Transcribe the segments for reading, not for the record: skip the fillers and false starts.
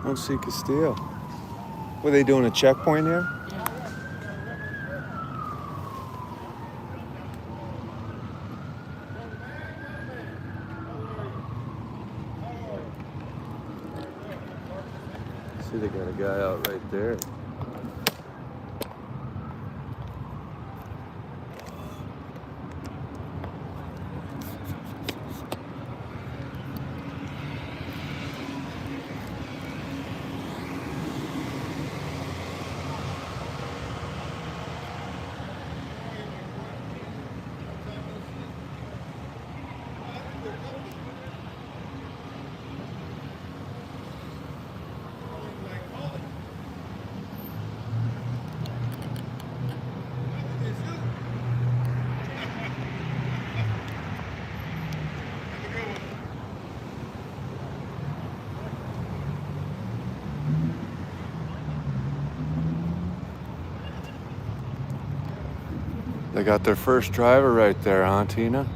Don't see Castillo. Were they doing a checkpoint here? See, they got a guy out right there. They got their first driver right there, huh, Tina?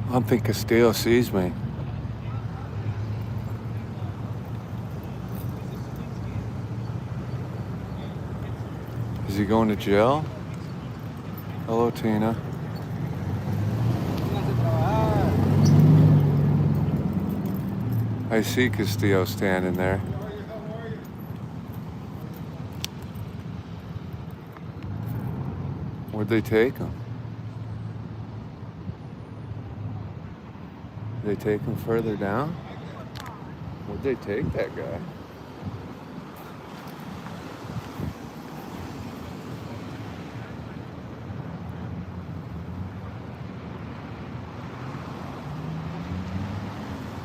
I don't think Castillo sees me. Is he going to jail? Hello, Tina. I see Castillo standing there. Where'd they take him? Did they take him further down? Where'd they take that guy?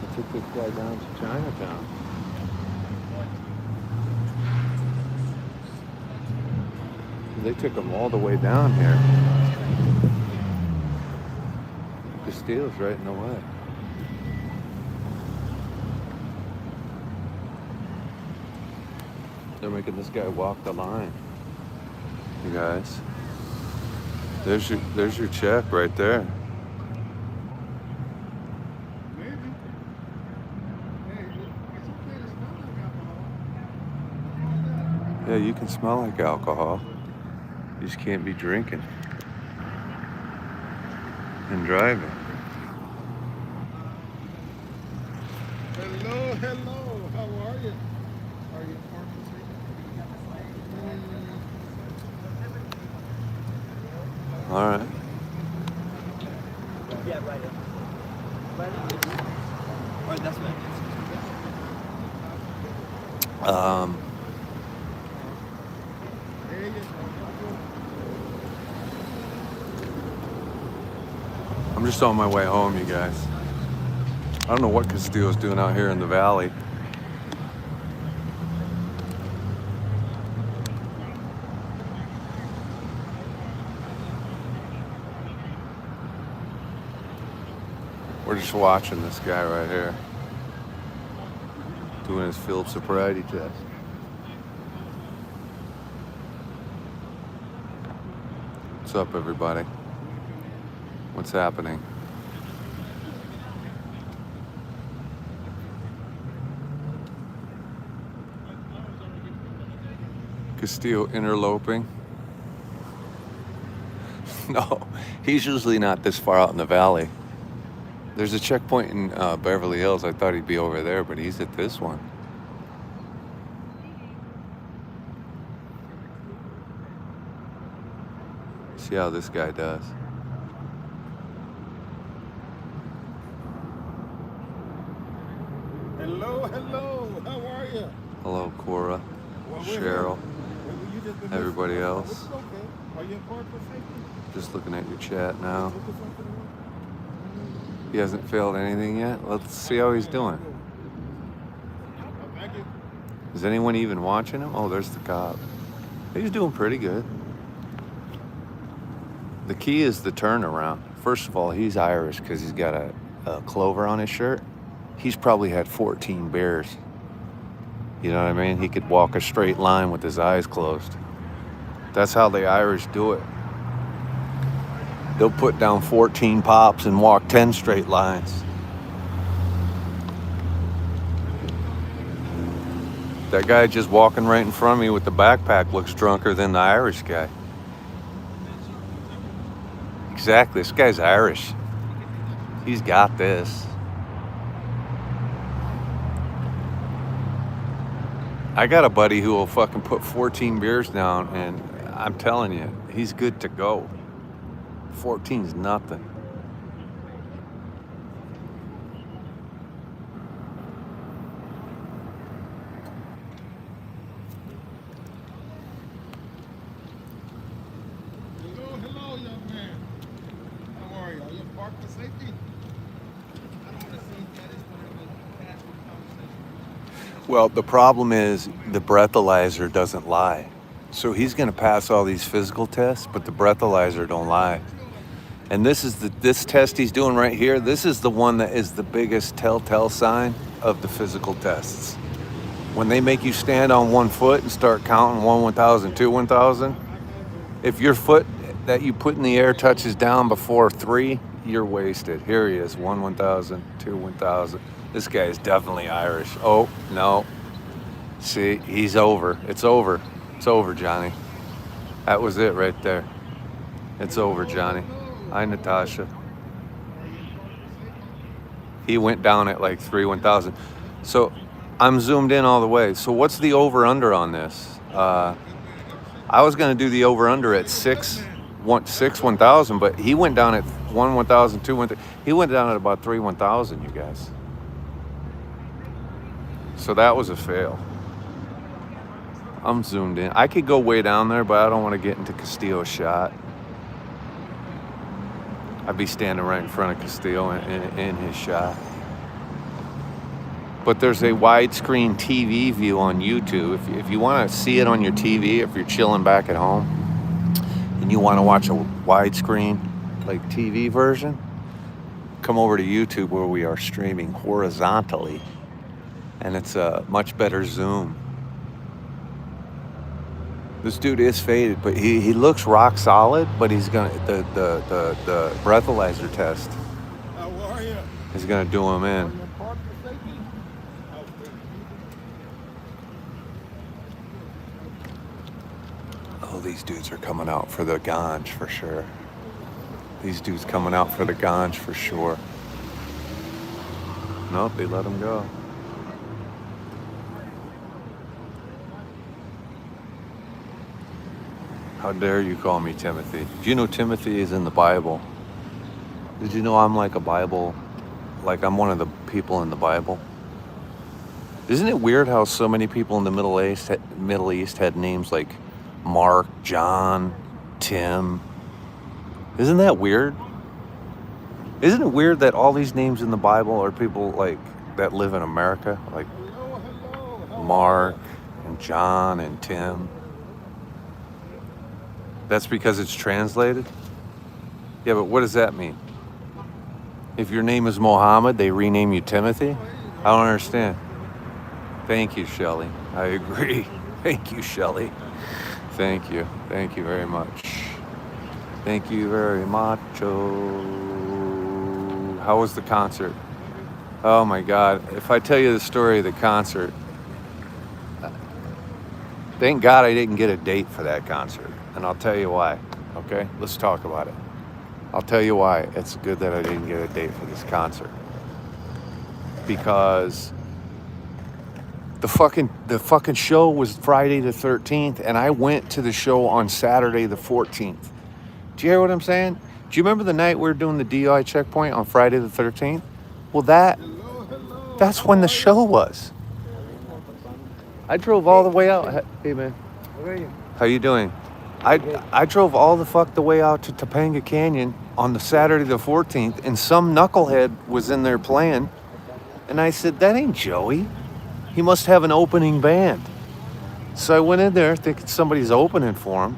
They took this guy down to Chinatown. They took him all the way down here. Castillo's right in the way. They're making this guy walk the line. You guys. There's your check right there. Yeah, you can smell like alcohol. You just can't be drinking and driving. Hello, hello. How are you? Are you All right. Yeah, right. Right, that's right. I'm just on my way home, you guys. I don't know what Castillo's doing out here in the valley. We're just watching this guy right here doing his field sobriety test. What's up, everybody? What's happening? Castillo interloping? No, he's usually not this far out in the valley. There's a checkpoint in Beverly Hills. I thought he'd be over there, but he's at this one. See how this guy does. Hello, hello. How are you? Hello, Cora, Cheryl, everybody else. Okay. Are you in park for safety? Just looking at your chat now. He hasn't failed anything yet. Let's see how he's doing. Is anyone even watching him? Oh, there's the cop. He's doing pretty good. The key is the turnaround. First of all, he's Irish because he's got a clover on his shirt. He's probably had 14 beers. You know what I mean? He could walk a straight line with his eyes closed. That's how the Irish do it. They'll put down 14 pops and walk 10 straight lines. That guy just walking right in front of me with the backpack looks drunker than the Irish guy. Exactly. This guy's Irish. He's got this. I got a buddy who will fucking put 14 beers down, and I'm telling you, he's good to go. 14's nothing. Hello, young man. How are you? Are you parked for safety? I don't want to see that is whatever casual conversation. Well, the problem is the breathalyzer doesn't lie. So he's going to pass all these physical tests, but the breathalyzer don't lie. And this test he's doing right here. This is the one that is the biggest telltale sign of the physical tests. When they make you stand on one foot and start counting 1, 1,000, 2, 1,000, if your foot that you put in the air touches down before 3, you're wasted. Here he is, 1, 1,000, 2, 1,000. This guy is definitely Irish. Oh, no. See, he's over. It's over. It's over, Johnny. That was it right there. It's over, Johnny. Hi, Natasha. He went down at like 3, 1,000. So I'm zoomed in all the way. So what's the over-under on this? I was going to do the over-under at 1,000, but he went down at 1, 1,000, 2, 1,000. He went down at about 3, 1,000, you guys. So that was a fail. I'm zoomed in. I could go way down there, but I don't want to get into Castillo's shot. I'd be standing right in front of Castillo in his shot. But there's a widescreen TV view on YouTube. If you want to see it on your TV, if you're chilling back at home and you want to watch a widescreen like TV version, come over to YouTube where we are streaming horizontally, and it's a much better zoom. This dude is faded, but he looks rock solid. But he's gonna the breathalyzer test How are you? is gonna do him in. Are you parked for safety? Oh, these dudes are coming out for the ganj for sure. These dudes coming out for the ganj for sure. Nope, they let him go. How dare you call me Timothy? Do you know Timothy is in the Bible? Did you know I'm like a Bible, like I'm one of the people in the Bible? Isn't it weird how so many people in the Middle East had names like Mark, John, Tim? Isn't that weird? Isn't it weird that all these names in the Bible are people like that live in America, like Mark and John and Tim? That's because it's translated? Yeah, but what does that mean? If your name is Mohammed, they rename you Timothy? I don't understand. Thank you, Shelley. I agree. Thank you, Shelley. Thank you. Thank you very much. Thank you very much. How was the concert? Oh my God. If I tell you the story of the concert, thank God I didn't get a date for that concert. And I'll tell you why. Okay? Let's talk about it. I'll tell you why it's good that I didn't get a date for this concert. Because the fucking show was Friday the 13th, and I went to the show on Saturday the 14th. Do you hear what I'm saying? Do you remember the night we were doing the DUI checkpoint on Friday the 13th? Well, that's when the show was. I drove all the way out. Hey, man. How you doing? I drove all the way out to Topanga Canyon on the Saturday the 14th, and some knucklehead was in there playing. And I said, that ain't Joey. He must have an opening band. So I went in there thinking somebody's opening for him.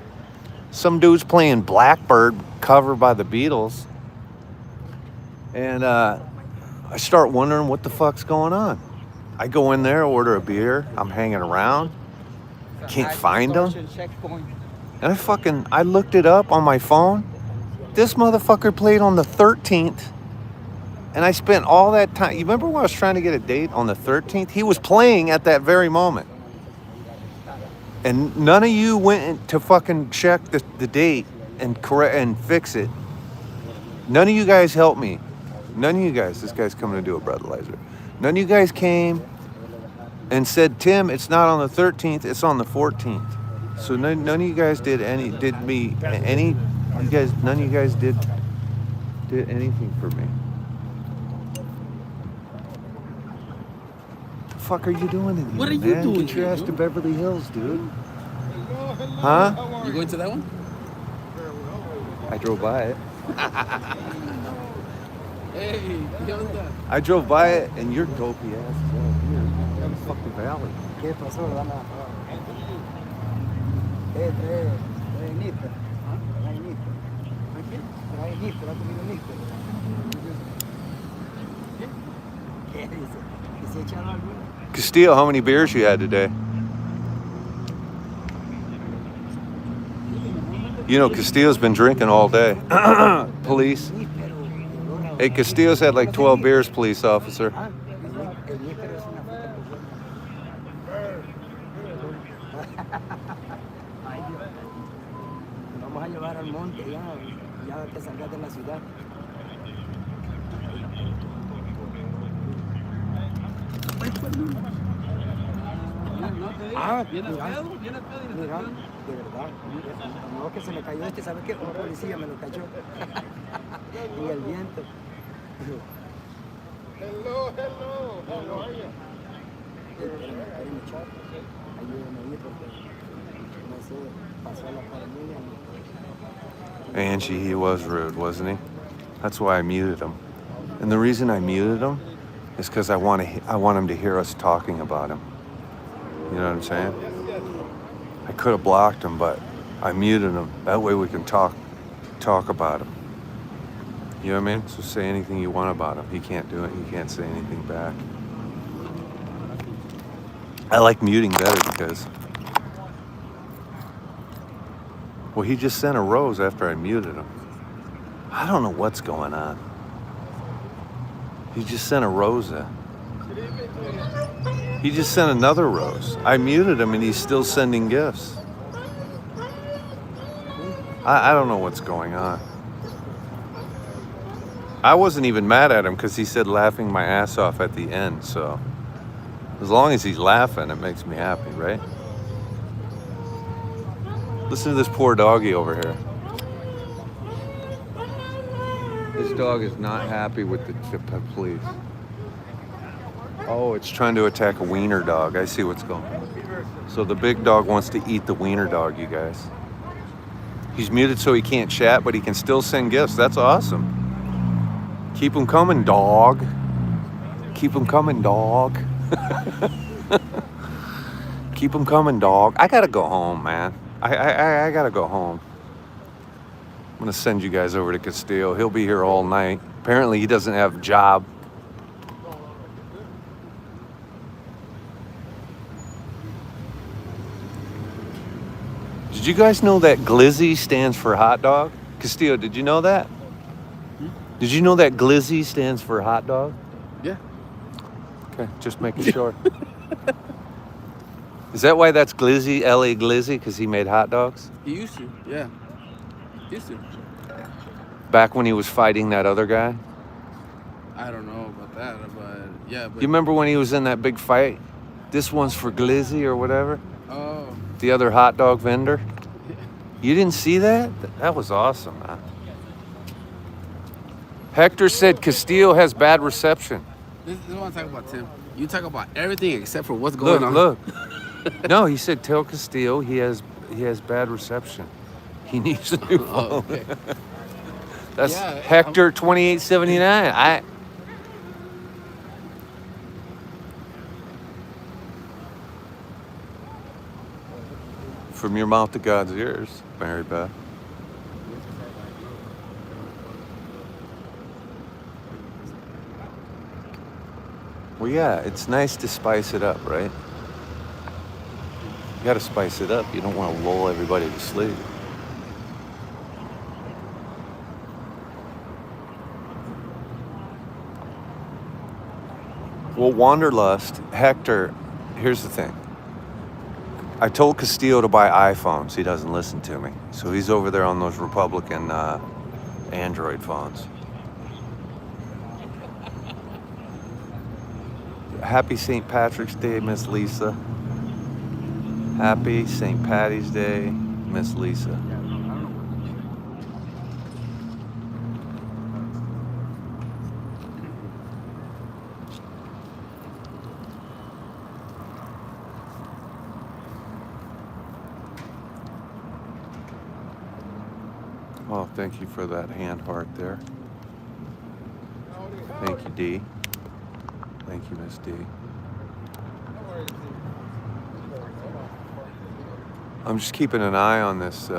Some dude's playing Blackbird, cover by the Beatles. And I start wondering what the fuck's going on. I go in there, order a beer. I'm hanging around. Can't find him. And I looked it up on my phone. This motherfucker played on the 13th. And I spent all that time. You remember when I was trying to get a date on the 13th? He was playing at that very moment. And none of you went to fucking check the date and correct and fix it. None of you guys helped me. None of you guys. This guy's coming to do a breathalyzer. None of you guys came and said, Tim, it's not on the 13th, it's on the 14th. So none of you guys did any. You guys, none of you guys did anything for me. The fuck are you doing in here, What are you man? doing Get your here, ass to dude? Beverly Hills, dude. Hello, hello. Huh? How are You going to that one? I drove by it. Hey, ¿qué onda? I drove by it, and your dopey ass is out here in the fucking valley. ¿Qué pasó, Dama? Trae nitro. Trae nitro. Trae nitro, ha comido nitro. ¿Qué dice? ¿Que se echaron alguna? Castillo, how many beers you had today? You know, Castillo's been drinking all day. Police. Hey, Castillo's had like 12 beers, police officer. Ah, el níspero es una fruta que Ay, Dios. Vamos a llevar al monte ya que salgas de la ciudad. Ah, ¿Viene mira, pedo? ¿Viene pedo? ¿Viene mira, pedo? de verdad, no que se me cayó ¿sabes qué? Un policía me lo cachó. Y el viento. Hello, hello. How are you? Espérenme, chavo. Ayúdame ahí porque no sé, pasó la pandemia. Angie, he was rude, wasn't he? That's why I muted him. And the reason I muted him is because I want him to hear us talking about him. You know what I'm saying? I could have blocked him, but I muted him. That way we can talk about him. You know what I mean? So say anything you want about him. He can't do it. He can't say anything back. I like muting better because, well, he just sent a rose after I muted him. I don't know what's going on. He just sent a rose in. He just sent another rose. I muted him and he's still sending gifts. I don't know what's going on. I wasn't even mad at him because he said laughing my ass off at the end, so as long as he's laughing, it makes me happy, right? Listen to this poor doggy over here. This dog is not happy with the police. Oh, it's trying to attack a wiener dog. I see what's going on. So the big dog wants to eat the wiener dog, you guys. He's muted so he can't chat, but he can still send gifts. That's awesome. Keep him coming, dog. Keep him coming, dog. Keep him coming, dog. I gotta go home, man. I gotta go home. I'm gonna send you guys over to Castillo. He'll be here all night. Apparently he doesn't have a job. Did you guys know that glizzy stands for hot dog? Castillo, did you know that? Did you know that glizzy stands for hot dog? Yeah. Okay, just making sure. Is that why that's Glizzy, L.A. Glizzy, because he made hot dogs? He used to, yeah. He used to. Back when he was fighting that other guy? I don't know about that, but yeah. But, You remember when he was in that big fight? This one's for Glizzy or whatever? Oh. The other hot dog vendor? You didn't see that? That was awesome, man. Hector said Castillo has bad reception. This is what I'm talking about, Tim. You talk about everything except for what's going on. Look. No, he said tell Castillo he has bad reception. He needs a new phone. Oh, okay. That's Yeah, Hector 2879. From your mouth to God's ears, Mary Beth. Well, yeah, it's nice to spice it up, right? You gotta spice it up. You don't want to lull everybody to sleep. Well, Wanderlust, Hector, here's the thing. I told Castillo to buy iPhones. He doesn't listen to me. So he's over there on those Republican Android phones. Happy St. Patrick's Day, Miss Lisa. Happy St. Patty's Day, Miss Lisa. Oh, thank you for that hand heart there. Thank you, D. Thank you, Miss D. I'm just keeping an eye on this.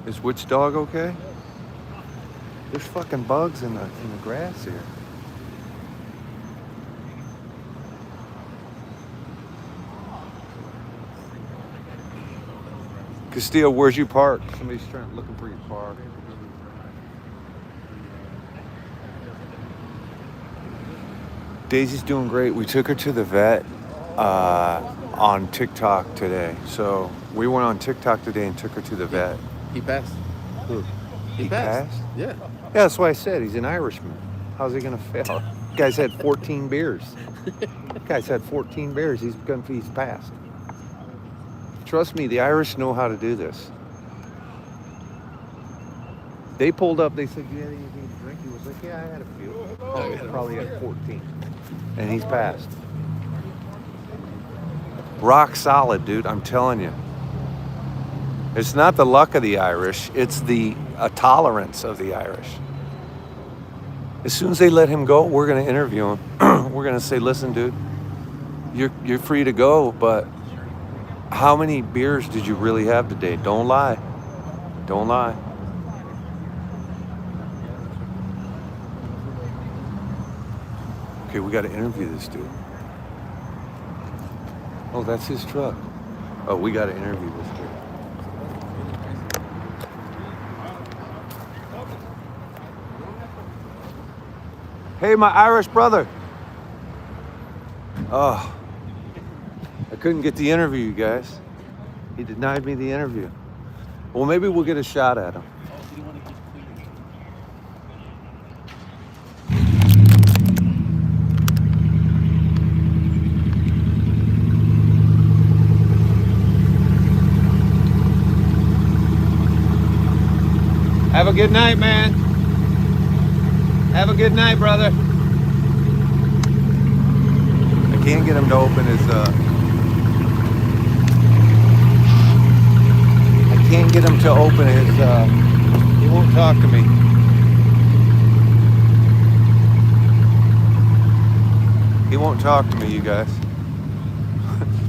Is which dog okay? There's fucking bugs in the grass here. Castillo, where's you park? Somebody's looking for your car. Daisy's doing great. We took her to the vet on TikTok today. So we went on TikTok today and took her to the vet. He passed. Who? He passed. Yeah. Yeah, that's why I said he's an Irishman. How's he gonna fail? Guy's had 14 beers. Guy's had 14 beers. He's passed. Trust me, the Irish know how to do this. They pulled up. They said, "You had anything to drink?" He was like, "Yeah, I had a few." He probably had 14, and he's passed. Rock solid, dude. I'm telling you. It's not the luck of the Irish. It's the tolerance of the Irish. As soon as they let him go, we're going to interview him. We're going to say, "Listen, dude, you're free to go, but how many beers did you really have today? Don't lie. Don't lie." Okay, we got to interview this dude. Oh, that's his truck. Oh, we got to interview this dude. Hey, my Irish brother. Oh, I couldn't get the interview, you guys. He denied me the interview. Well, maybe we'll get a shot at him. Have a good night, man. Have a good night, brother. I can't get him to open his, I can't get him to open his, he won't talk to me. He won't talk to me, you guys.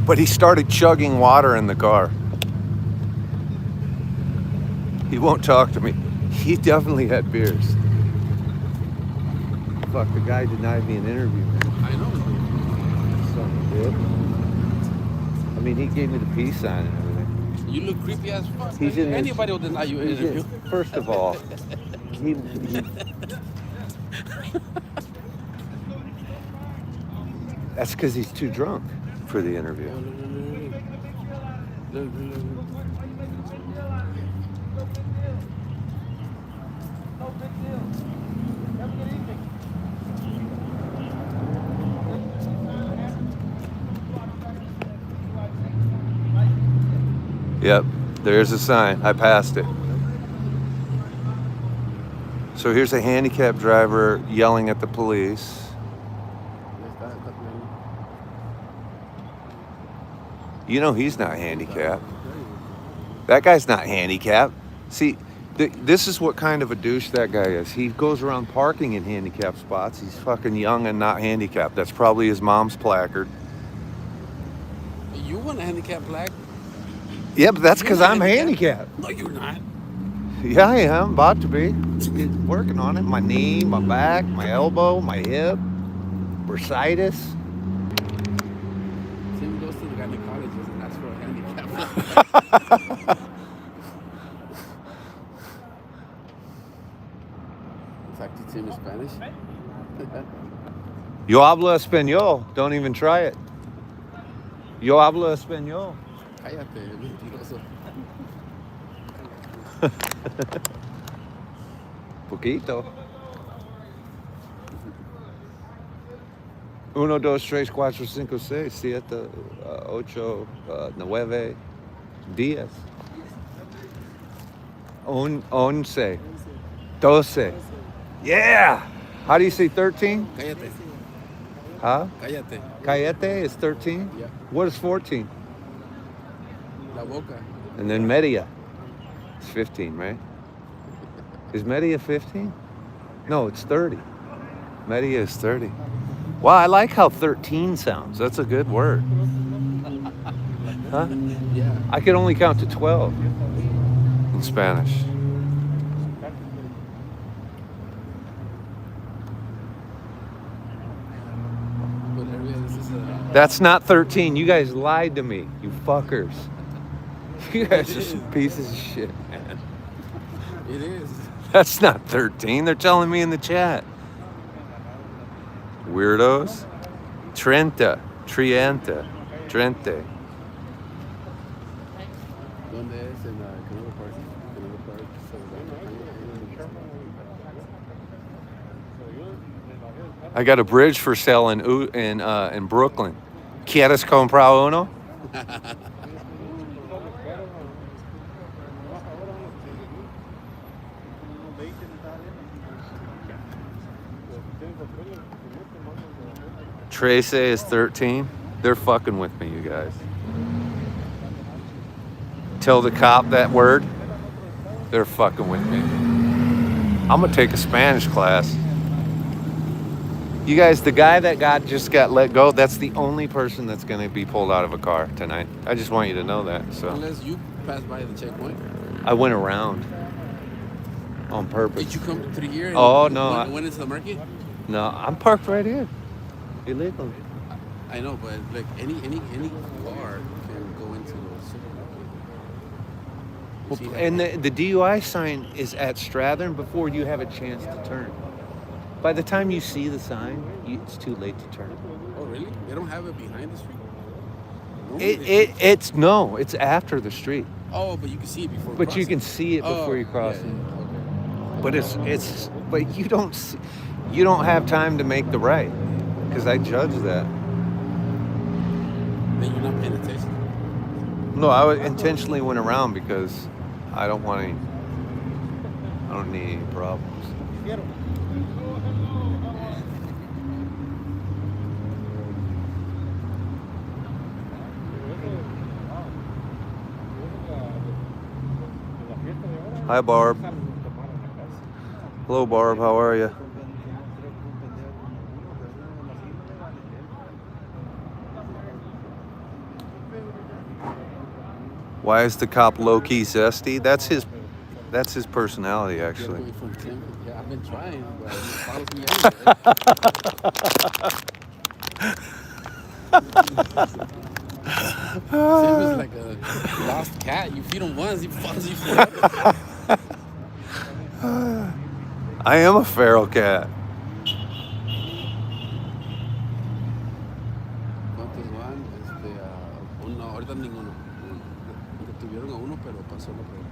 But he started chugging water in the car. He won't talk to me. He definitely had beers. Fuck, the guy denied me an interview, man. I know. Son of a bitch. I mean, he gave me the peace sign and everything. You look creepy as fuck. He's in Anybody will deny you an He's interview. First of all, he that's because he's too drunk for the interview. Look. Yep, there's a sign. I passed it. So here's a handicapped driver yelling at the police. You know he's not handicapped. That guy's not handicapped. See, this is what kind of a douche that guy is. He goes around parking in handicapped spots. He's fucking young and not handicapped. That's probably his mom's placard. You want a handicap plaque? Yeah, but that's because You're I'm not handicapped. No, you're not. Yeah, I am. About to be. Working on it. My knee, my back, my elbow, my hip, bursitis. Tim goes to the gynecologist and asks for a handicap plaque. Talk to Tim in Spanish. Yo hablo español. Don't even try it. Yo hablo español. Cállate, mentiroso. Poquito. 1, 2, 3, 4, 5, 6, 7, 8, 9, 10. 11. 12. Yeah. How do you say 13? Cállate. Huh? Cállate. Cayete is 13? Yeah. What is 14? La boca. And then media. It's 15, right? Is media 15? No, it's 30. Media is 30. Wow, I like how 13 sounds. That's a good word. Huh? Yeah. I can only count to 12 in Spanish. But area, this is a... That's not 13. You guys lied to me, you fuckers. You guys are some pieces of shit, man. It is. That's not 13. They're telling me in the chat. Weirdos. Treinta. Treinta. Trente. ¿Dónde es? En Canelo Park. Canelo Park. I got a bridge for sale in Brooklyn. ¿Quieres comprar uno? Trece is 13. They're fucking with me, you guys. Tell the cop that word. They're fucking with me. I'm gonna take a Spanish class. You guys, the guy that just got let go, that's the only person that's gonna be pulled out of a car tonight. I just want you to know that. So Unless you pass by the checkpoint. I went around on purpose. Did you come through here? And Oh, no, Went into the market? No, I'm parked right here. Illegally. I know, but like any car can go into the supermarket. Well, and the DUI sign is at Strathern before you have a chance to turn. By the time you see the sign, it's too late to turn. Oh, really? They don't have it behind the street? It's after the street. Oh, but you can see it before. But you can see it before you cross it. Okay. But you don't have time to make the right, because I judge that. Then you're not paying attention. No, I intentionally went around because I don't need any problems. Hi, Barb. Hello, Barb. How are you? Why is the cop low-key zesty? That's his personality, actually. You're from Tim. Yeah, I've been trying, but he follows me everywhere. Tim is like a lost cat. You feed him once, he follows you forever. I am a feral cat. ¿Cuántos van? Uno, ahorita ninguno. Detuvieron a uno, pero pasó lo peor.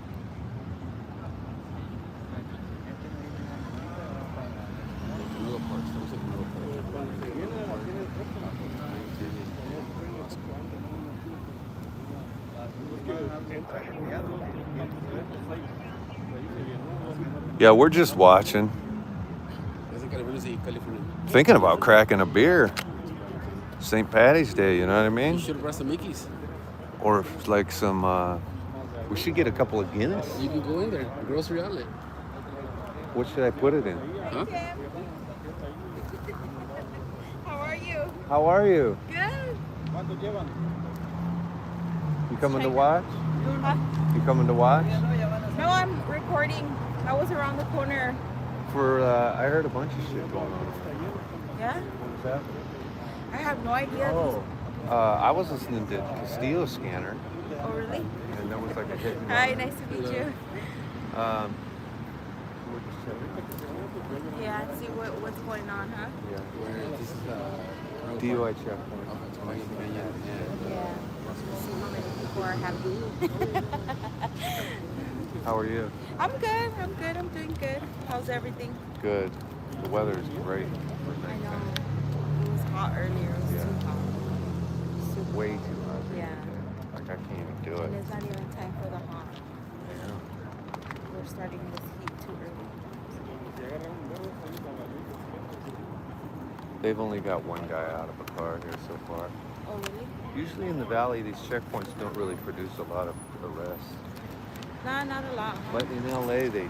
Canelo Park, estamos en Canelo Yeah, we're just watching. Es en California, California. Thinking about cracking a beer. St. Patty's Day, you know what I You mean? should have brought some Mickeys. Or like some, we should get a couple of Guinness. You can go in there, grocery outlet. What should I put it in? Huh? How are you? How are you? Good. You coming to watch? Huh? You coming to watch? No, I'm recording. I was around the corner. I heard a bunch of shit going on. Yeah? What was that? I have no idea. Oh, I was listening to Castillo Scanner, Oh, really? and there was like a hit. And Hi, run. nice to meet you. Yeah, and see what's going on, huh? Yeah. Where this is DUI checkpoint. Yeah. See how many people are happy. How are you? I'm good. I'm doing good. How's everything? Good. The weather is great. I know. It was hot earlier. It was Yeah. too hot. Super Way hot. too hot. Yeah. Like I can't even do And it. it's not even time for the hot. Yeah. We're starting this heat too early. They've only got one guy out of a car here so far. Oh, really? Usually in the valley, these checkpoints don't really produce a lot of arrests. Nah, not a lot. Huh? But in LA, they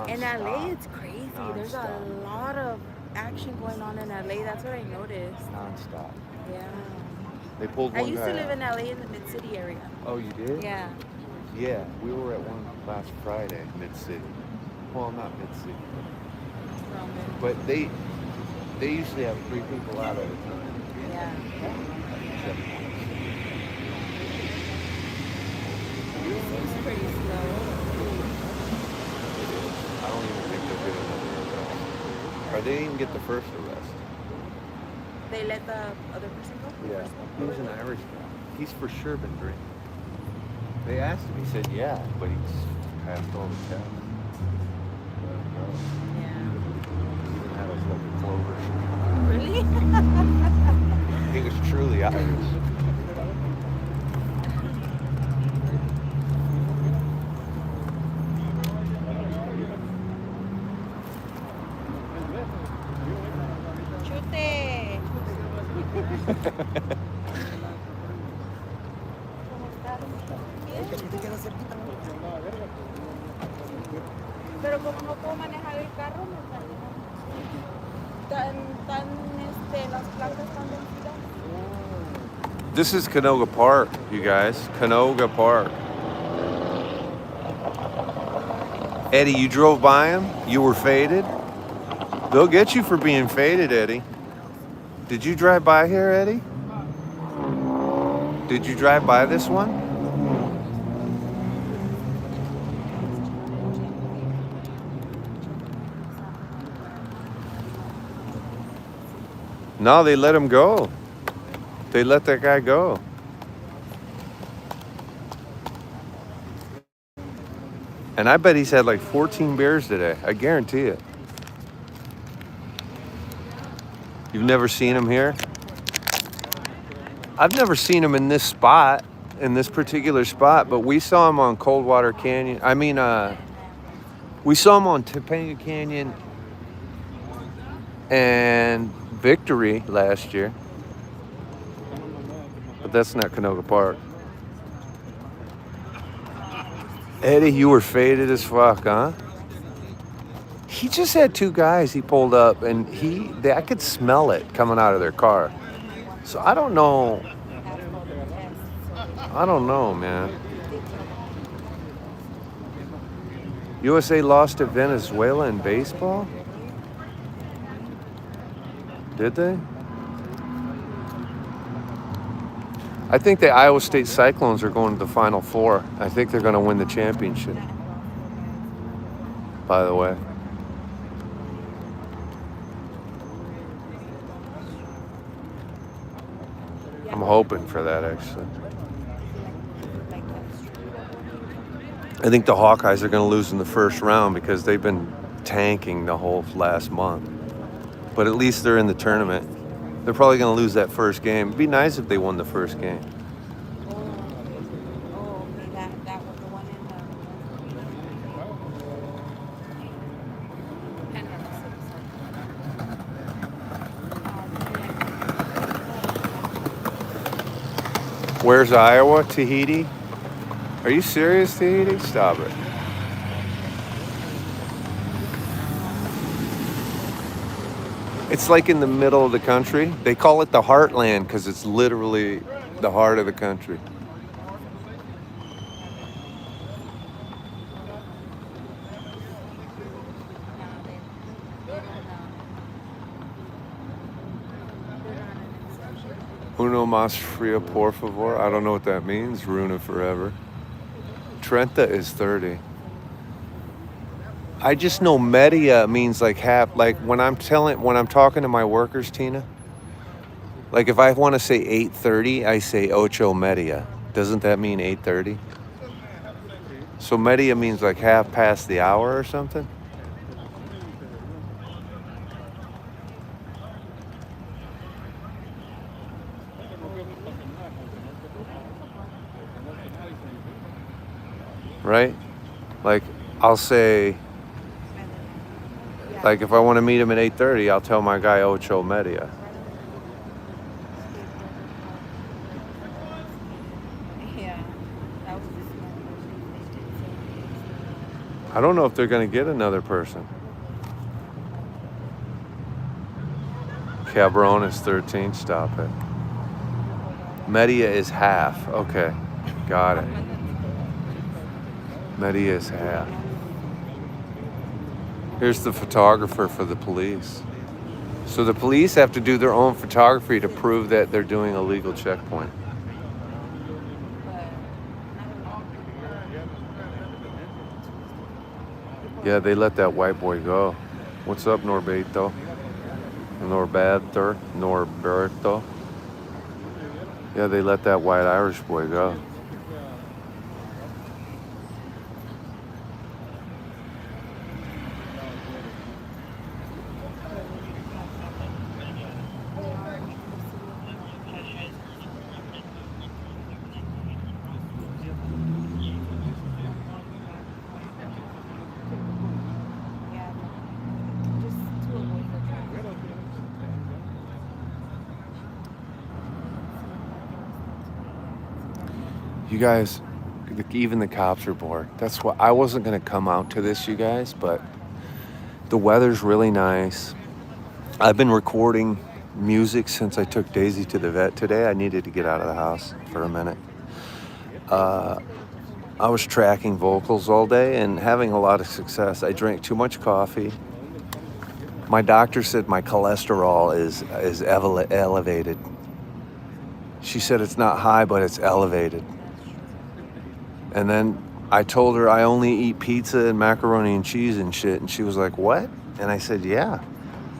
In LA, it's crazy. There's a Non-stop. lot of action going on in LA. That's what I noticed. nonstop. Yeah. They pulled I one used guy to live out. in LA in the mid-city area. Oh, you did? Yeah. Yeah, we were at one last Friday, mid-city. Well, not mid-city, Around there. but they usually have 3 people out at a time. Yeah. Seems pretty slow. I don't even think they'll get another arrest. Or they didn't even get the first arrest. They let the other person go? Yeah, he was an Irish guy. He's for sure been drinking. They asked him, he said yeah, but he's passed all the tests. Yeah. He even had us like a clover. Really? He was truly Irish. Chute. Pero como no puedo manejar el carro, me las placas están vencidas. This is Canoga Park, you guys. Canoga Park. Eddie, you drove by him? You were faded? They'll get you for being faded, Eddie. Did you drive by here, Eddie? Did you drive by this one? No, they let him go. They let that guy go. And I bet he's had like 14 beers today. I guarantee it. You've never seen him here? I've never seen him in this spot, in this particular spot, but we saw him on Coldwater Canyon. We saw him on Topanga Canyon and Victory last year. But that's not Canoga Park. Eddie, you were faded as fuck, huh? He just had 2 guys he pulled up, and I could smell it coming out of their car. So I don't know. I don't know, man. USA lost to Venezuela in baseball? Did they? I think the Iowa State Cyclones are going to the Final Four. I think they're going to win the championship. By the way. I'm hoping for that, actually. I think the Hawkeyes are going to lose in the first round because they've been tanking the whole last month. But at least they're in the tournament. They're probably going to lose that first game. It'd be nice if they won the first game. Oh, okay. That was the one in the... Where's Iowa? Tahiti? Are you serious, Tahiti? Stop it. It's like in the middle of the country. They call it the heartland because it's literally the heart of the country. Uno más fría, por favor. I don't know what that means. Runa forever. Trenta is 30. I just know media means like half. Like when I'm talking to my workers, Tina. Like if I want to say 8:30, I say ocho media. Doesn't that mean 8:30? So media means like half past the hour or something. Right? Like I'll say, like if I want to meet him at 8:30, I'll tell my guy ocho media. Yeah. That was the smart person. I don't know if they're going to get another person. Cabron is 13. Stop it. Media is half. Okay. Got it. Media is half. Here's the photographer for the police. So the police have to do their own photography to prove that they're doing a legal checkpoint. Yeah, they let that white boy go. What's up, Norberto? Norberto. Yeah, they let that white Irish boy go. Yeah. Just to avoid the traffic. You guys, even the cops are bored. That's why I wasn't going to come out to this, you guys, but the weather's really nice. I've been recording music since I took Daisy to the vet today. I needed to get out of the house for a minute. I was tracking vocals all day and having a lot of success. I drank too much coffee. My doctor said my cholesterol is elevated. She said it's not high, but it's elevated. And then I told her I only eat pizza and macaroni and cheese and shit. And she was like, what? And I said, yeah.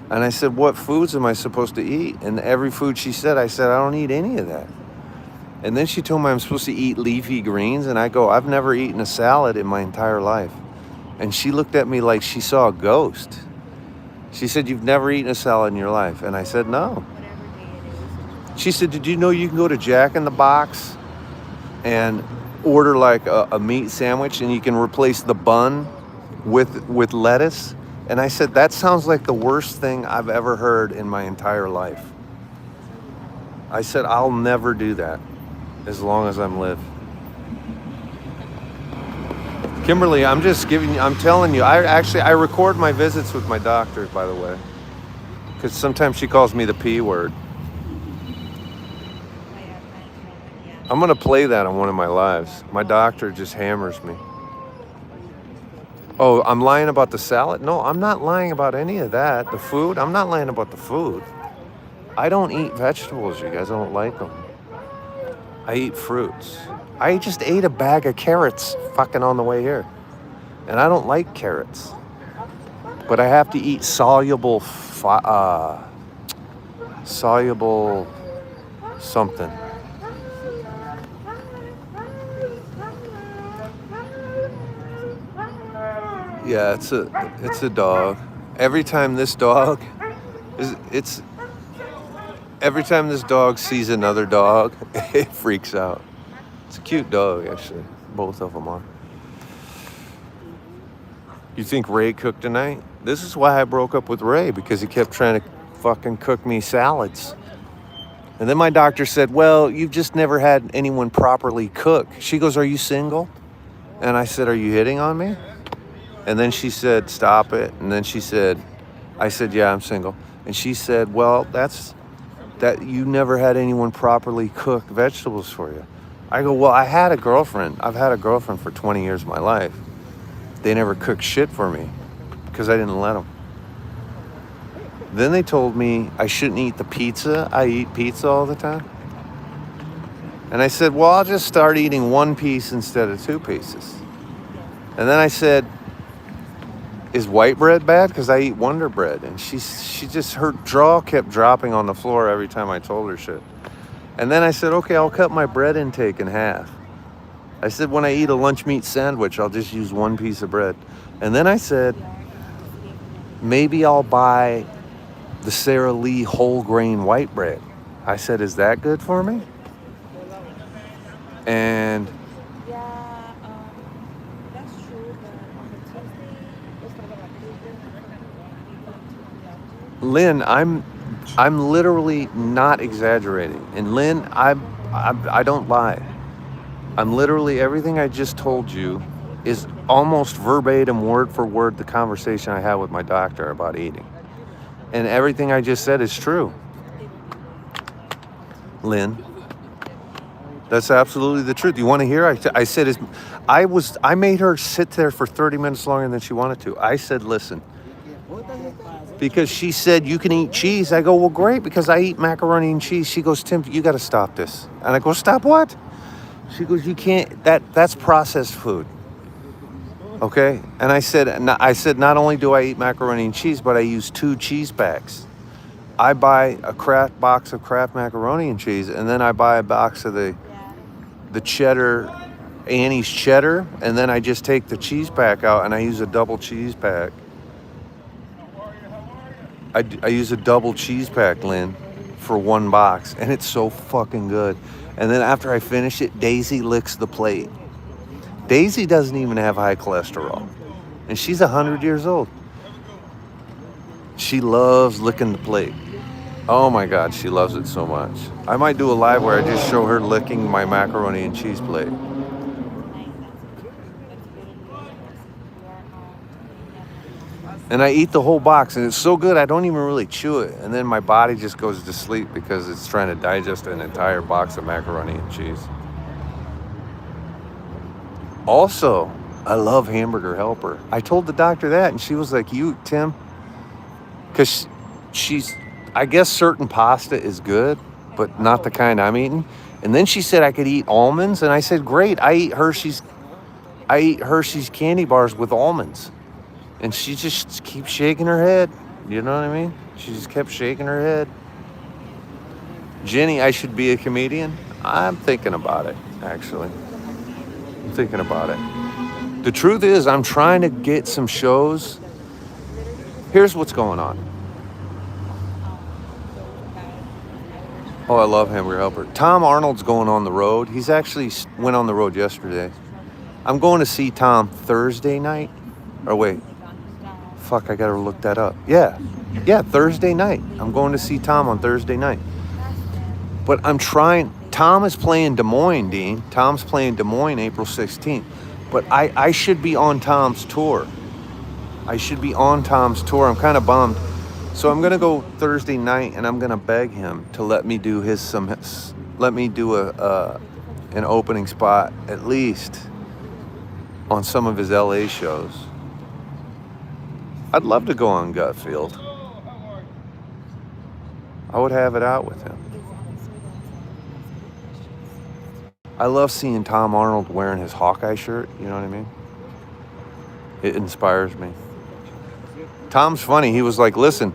And I said, what foods am I supposed to eat? And every food she said, I said, I don't eat any of that. And then she told me I'm supposed to eat leafy greens. And I go, I've never eaten a salad in my entire life. And she looked at me like she saw a ghost. She said, you've never eaten a salad in your life. And I said, no. She said, did you know you can go to Jack in the Box and order like a meat sandwich and you can replace the bun with lettuce? And I said, that sounds like the worst thing I've ever heard in my entire life. I said, I'll never do that as long as I'm live. Kimberly, I'm telling you, I record my visits with my doctor, by the way, because sometimes she calls me the P word. I'm going to play that on one of my lives. My doctor just hammers me. Oh, I'm lying about the salad? No, I'm not lying about any of that. The food? I'm not lying about the food. I don't eat vegetables, you guys. I don't like them. I eat fruits. I just ate a bag of carrots fucking on the way here. And I don't like carrots. But I have to eat soluble something. Yeah, it's a dog. Every time this dog sees another dog, it freaks out. It's a cute dog, actually. Both of them are. You think Ray cooked tonight? This is why I broke up with Ray, because he kept trying to fucking cook me salads. And then my doctor said, well, you've just never had anyone properly cook. She goes, are you single? And I said, are you hitting on me? And then she said, stop it. And then I said, yeah, I'm single. And she said, well, that you never had anyone properly cook vegetables for you. I go, well, I had a girlfriend. I've had a girlfriend for 20 years of my life. They never cooked shit for me because I didn't let them. Then they told me I shouldn't eat the pizza. I eat pizza all the time. And I said, well, I'll just start eating one piece instead of two pieces. And then I said, is white bread bad? Because I eat Wonder Bread. And she just, her jaw kept dropping on the floor every time I told her shit. And then I said, okay, I'll cut my bread intake in half. I said, when I eat a lunch meat sandwich, I'll just use one piece of bread. And then I said, maybe I'll buy the Sara Lee whole grain white bread. I said, is that good for me? And Yeah, that's true, but on the Tuesday, Lynn, I'm literally not exaggerating. And Lynn, I don't lie. I'm literally, everything I just told you is almost verbatim, word for word, the conversation I had with my doctor about eating. And everything I just said is true. Lynn, that's absolutely the truth. You want to hear? I said, I made her sit there for 30 minutes longer than she wanted to. I said, listen, because she said, you can eat cheese. I go, well, great, because I eat macaroni and cheese. She goes, Tim, you got to stop this. And I go, stop what? She goes, you can't, that's processed food. Okay? And I said, not only do I eat macaroni and cheese, but I use 2 cheese bags. I buy a box of Kraft macaroni and cheese, and then I buy a box of the cheddar, Annie's cheddar, and then I just take the cheese pack out and I use a double cheese pack. I use a double cheese pack, Lynn, for 1 box, and it's so fucking good. And then after I finish it, Daisy licks the plate. Daisy doesn't even have high cholesterol, and she's 100 years old. She loves licking the plate. Oh my God, she loves it so much. I might do a live where I just show her licking my macaroni and cheese plate. And I eat the whole box, and it's so good I don't even really chew it. And then my body just goes to sleep because it's trying to digest an entire box of macaroni and cheese. Also, I love Hamburger Helper. I told the doctor that, and she was like, you, Tim, because I guess certain pasta is good, but not the kind I'm eating. And then she said I could eat almonds, and I said, great, I eat Hershey's candy bars with almonds. And she just keeps shaking her head. You know what I mean? She just kept shaking her head. Jenny, I should be a comedian? I'm thinking about it, actually. I'm thinking about it. The truth is, I'm trying to get some shows. Here's what's going on. Oh, I love Hamburger Helper. Tom Arnold's going on the road. He's actually went on the road yesterday. I'm going to see Tom Thursday night. Or wait. Fuck, I gotta look that up. Yeah, Thursday night. I'm going to see Tom on Thursday night. But I'm trying. Tom is playing Des Moines, Dean. Tom's playing Des Moines April 16th. But I should be on Tom's tour. I'm kind of bummed. So I'm gonna go Thursday night, and I'm gonna beg him to let me do an opening spot at least on some of his LA shows. I'd love to go on Gutfield. I would have it out with him. I love seeing Tom Arnold wearing his Hawkeye shirt, you know what I mean? It inspires me. Tom's funny. He was like, listen,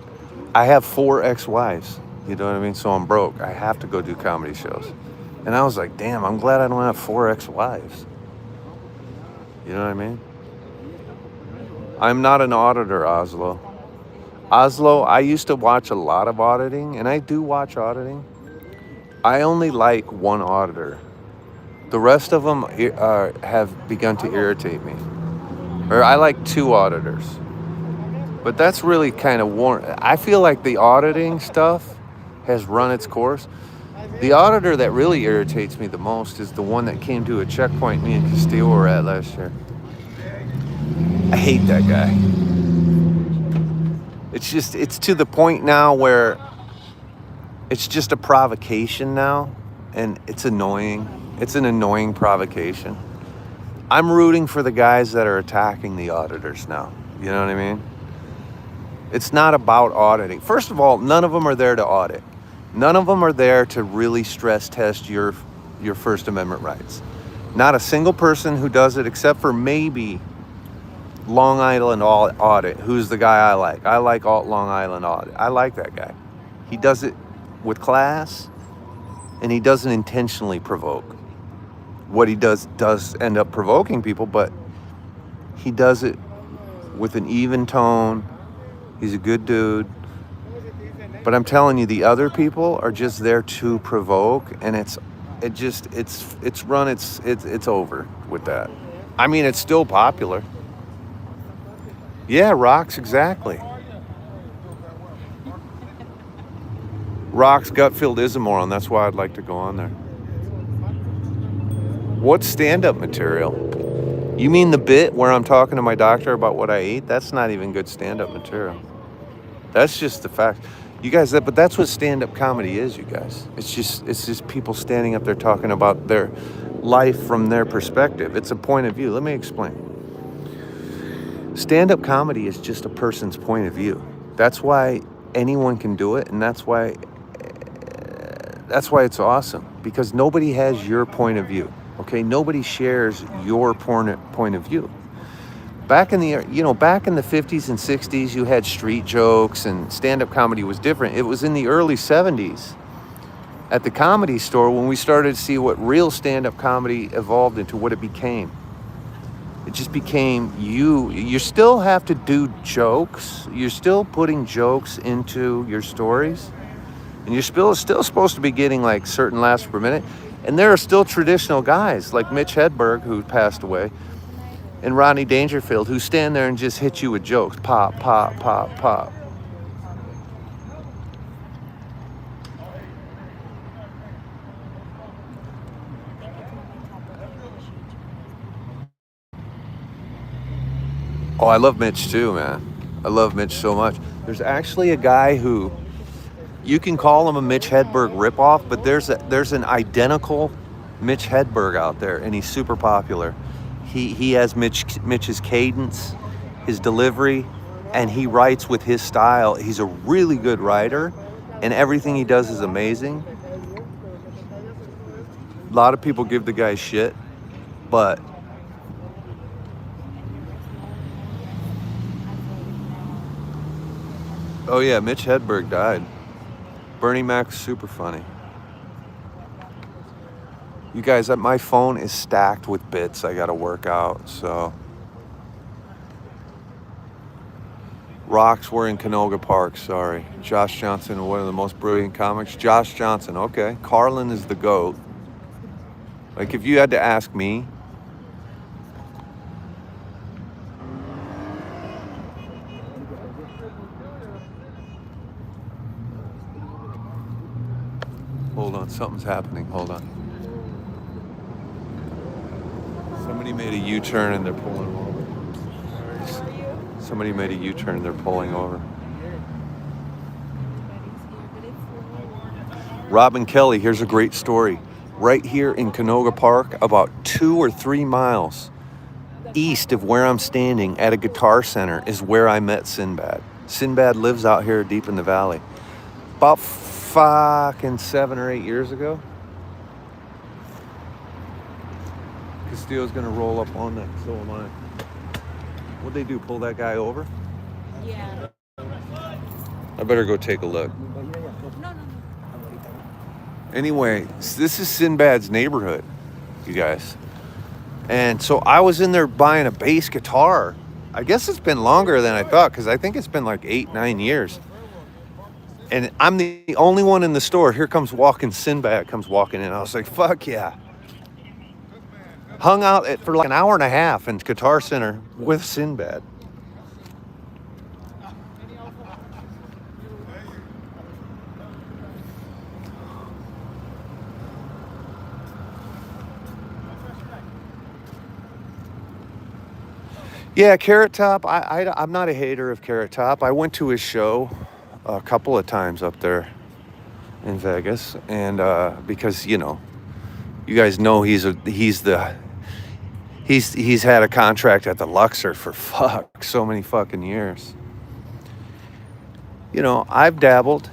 I have 4 ex-wives, you know what I mean? So I'm broke. I have to go do comedy shows. And I was like, damn, I'm glad I don't have 4 ex-wives. You know what I mean? I'm not an auditor, Oslo. Oslo, I used to watch a lot of auditing, and I do watch auditing. I only like one auditor. The rest of them have begun to irritate me. Or I like 2 auditors. But that's really kind of I feel like the auditing stuff has run its course. The auditor that really irritates me the most is the one that came to a checkpoint me and Castillo were at last year. I hate that guy. It's to the point now where it's just a provocation now, and it's annoying. It's an annoying provocation. I'm rooting for the guys that are attacking the auditors now. You know what I mean? It's not about auditing. First of all, none of them are there to audit. None of them are there to really stress test your First Amendment rights. Not a single person who does it, except for maybe Long Island Audit. Who's the guy I like? I like Long Island Audit. I like that guy. He does it with class, and he doesn't intentionally provoke. What he does end up provoking people, but he does it with an even tone. He's a good dude. But I'm telling you, the other people are just there to provoke, and it's over with that. I mean, it's still popular. Yeah, Rocks, exactly. Rocks Gutfield is a moron. That's why I'd like to go on there. What's stand-up material? You mean the bit where I'm talking to my doctor about what I ate? That's not even good stand-up material. That's just the fact. You guys, but that's what stand-up comedy is, you guys. It's just people standing up there talking about their life from their perspective. It's a point of view. Let me explain. Stand-up comedy is just a person's point of view. That's why anyone can do it, and that's why it's awesome, because nobody has your point of view. Okay, nobody shares your point of view. Back in the 50s and 60s, you had street jokes, and stand-up comedy was different. It was in the early 70s at the Comedy Store when we started to see what real stand-up comedy evolved into, what it became. It just became you still have to do jokes. You're still putting jokes into your stories, and you're still supposed to be getting like certain laughs per minute. And there are still traditional guys like Mitch Hedberg, who passed away, and Rodney Dangerfield, who stand there and just hit you with jokes. Pop, pop, pop, pop. Oh, I love Mitch too, man. I love Mitch so much. There's actually a guy who, you can call him a Mitch Hedberg ripoff, but there's an identical Mitch Hedberg out there, and he's super popular. He has Mitch's cadence, his delivery, and he writes with his style. He's a really good writer, and everything he does is amazing. A lot of people give the guy shit, but oh yeah, Mitch Hedberg died. Bernie Mac's super funny. You guys, my phone is stacked with bits I gotta work out, so. Rocks were in Canoga Park, sorry. Josh Johnson, one of the most brilliant comics. Josh Johnson, okay. Carlin is the GOAT. Like, if you had to ask me, hold on, something's happening, hold on. Somebody made a U-turn and they're pulling over. Somebody made a U-turn and they're pulling over. Robin Kelly, here's a great story. Right here in Canoga Park, about 2 or 3 miles east of where I'm standing at a guitar center is where I met Sinbad. Sinbad lives out here deep in the valley. About fucking 7 or 8 years ago. Castillo's gonna roll up on that, so am I. What'd they do, pull that guy over? Yeah. I better go take a look. No. Anyway, this is Sinbad's neighborhood, you guys. And so I was in there buying a bass guitar. I guess it's been longer than I thought, because I think it's been like 8-9 years. And I'm the only one in the store. Here comes Sinbad comes walking in. I was like, fuck yeah. Hung out for like an hour and a half in Guitar Center with Sinbad. Yeah, Carrot Top, I'm not a hater of Carrot Top. I went to his show a couple of times up there in Vegas, and because, you guys know he's had a contract at the Luxor for so many fucking years. I've dabbled,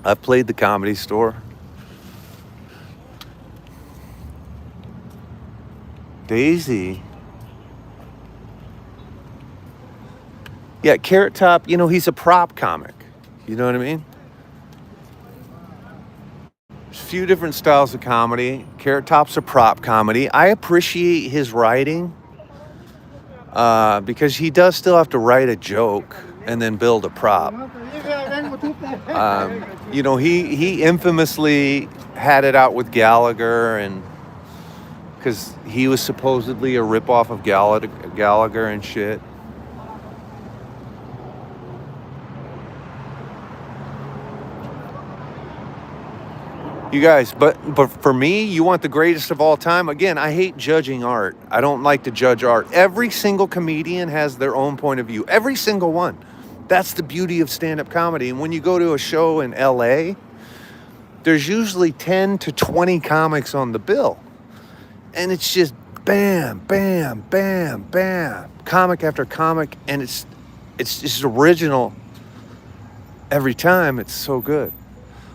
I've played the Comedy Store. Daisy, Yeah, Carrot Top, you know, he's a prop comic. You know what I mean? There's a few different styles of comedy. Carrot Top's a prop comedy. I appreciate his writing because he does still have to write a joke and then build a prop. You know, he infamously had it out with Gallagher, and because he was supposedly a ripoff of Gallagher and shit. You guys, but for me, you want the greatest of all time? Again, I hate judging art. I don't like to judge art. Every single comedian has their own point of view. Every single one. That's the beauty of stand-up comedy. And when you go to a show in LA, there's usually 10 to 20 comics on the bill. And it's just bam, bam, bam, bam, comic after comic, and it's just original every time. It's so good.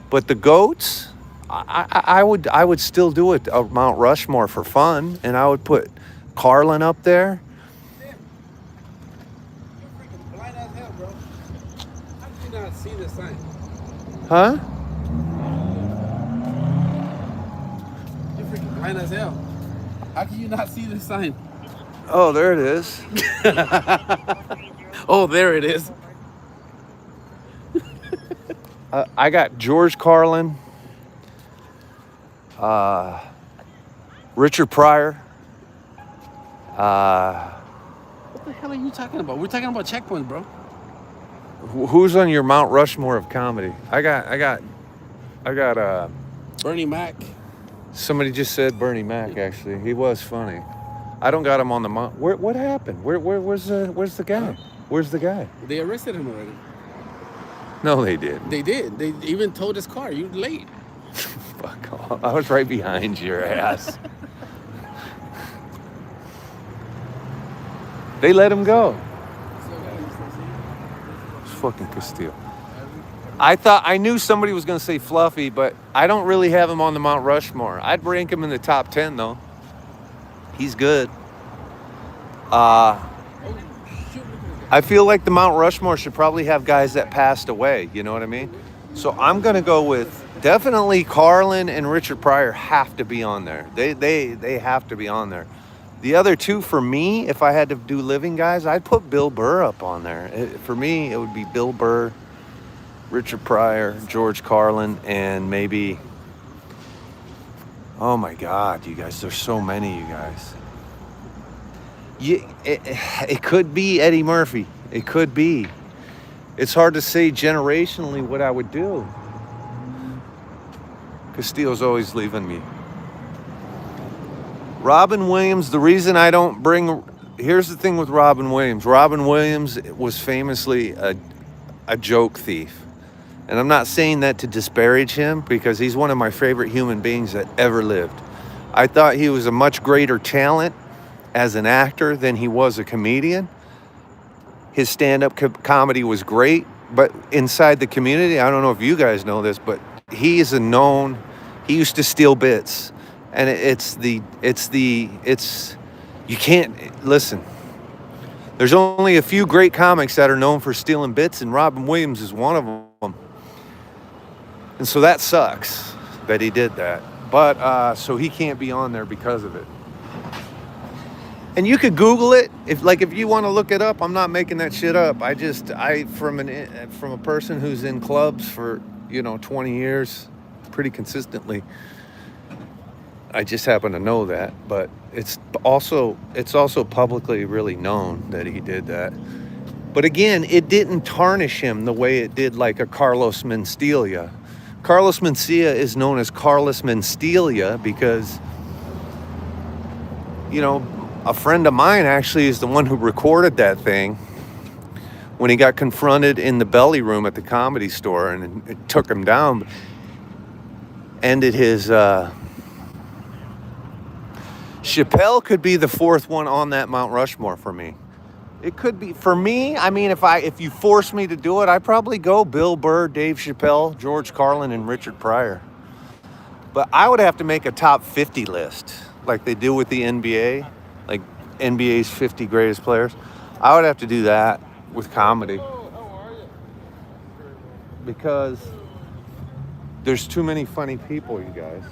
But the GOATs, I would still do it Mount Rushmore for fun, and I would put Carlin up there. You're freaking blind as hell, bro. How did you not see the sign? Huh? You're freaking blind as hell. How can you not see the sign? Oh, there it is. Oh, there it is. I got George Carlin, Richard Pryor. What the hell are you talking about? We're talking about checkpoints, bro. Who's on your Mount Rushmore of comedy? I got Bernie Mac. somebody just said Bernie Mac. Actually, he was funny. I don't got him on the mount. What happened? Where's the guy? Where's the guy? They arrested him already. No, they did. They did. They even towed his car. You late. Fuck off. I was right behind your ass. They let him go. It's fucking Castillo. I knew somebody was going to say Fluffy, but I don't really have him on the Mount Rushmore. I'd rank him in the top 10, though. He's good. I feel like the Mount Rushmore should probably have guys that passed away. You know what I mean? So I'm going to go with definitely Carlin and Richard Pryor have to be on there. They have to be on there. The other two, for me, if I had to do living guys, I'd put Bill Burr up on there. For me, it would be Bill Burr, Richard Pryor, George Carlin, and maybe... Oh my God, you guys, there's so many, you guys. It could be Eddie Murphy. It could be. It's hard to say generationally what I would do. Castillo's always leaving me. Robin Williams, the reason I don't bring... Here's the thing with Robin Williams. Robin Williams was famously a joke thief. And I'm not saying that to disparage him because he's one of my favorite human beings that ever lived. I thought he was a much greater talent as an actor than he was a comedian. His stand-up comedy was great, but inside the community, I don't know if you guys know this, but he is he used to steal bits. And you can't, listen, there's only a few great comics that are known for stealing bits, and Robin Williams is one of them. And so that sucks that he did that. But, so he can't be on there because of it. And you could Google it if you want to look it up. I'm not making that shit up. From a person who's in clubs for 20 years, pretty consistently. I just happen to know that, but it's also publicly really known that he did that. But again, it didn't tarnish him the way it did like a Carlos Mencia. Carlos Mencia is known as Carlos Mencia because a friend of mine actually is the one who recorded that thing when he got confronted in the belly room at the Comedy Store, and it took him down. Ended his... Chappelle could be the fourth one on that Mount Rushmore for me. It could be. For me, I mean, if you force me to do it, I'd probably go Bill Burr, Dave Chappelle, George Carlin, and Richard Pryor. But I would have to make a top 50 list like they do with the NBA. Like NBA's 50 greatest players. I would have to do that with comedy. Because there's too many funny people, you guys.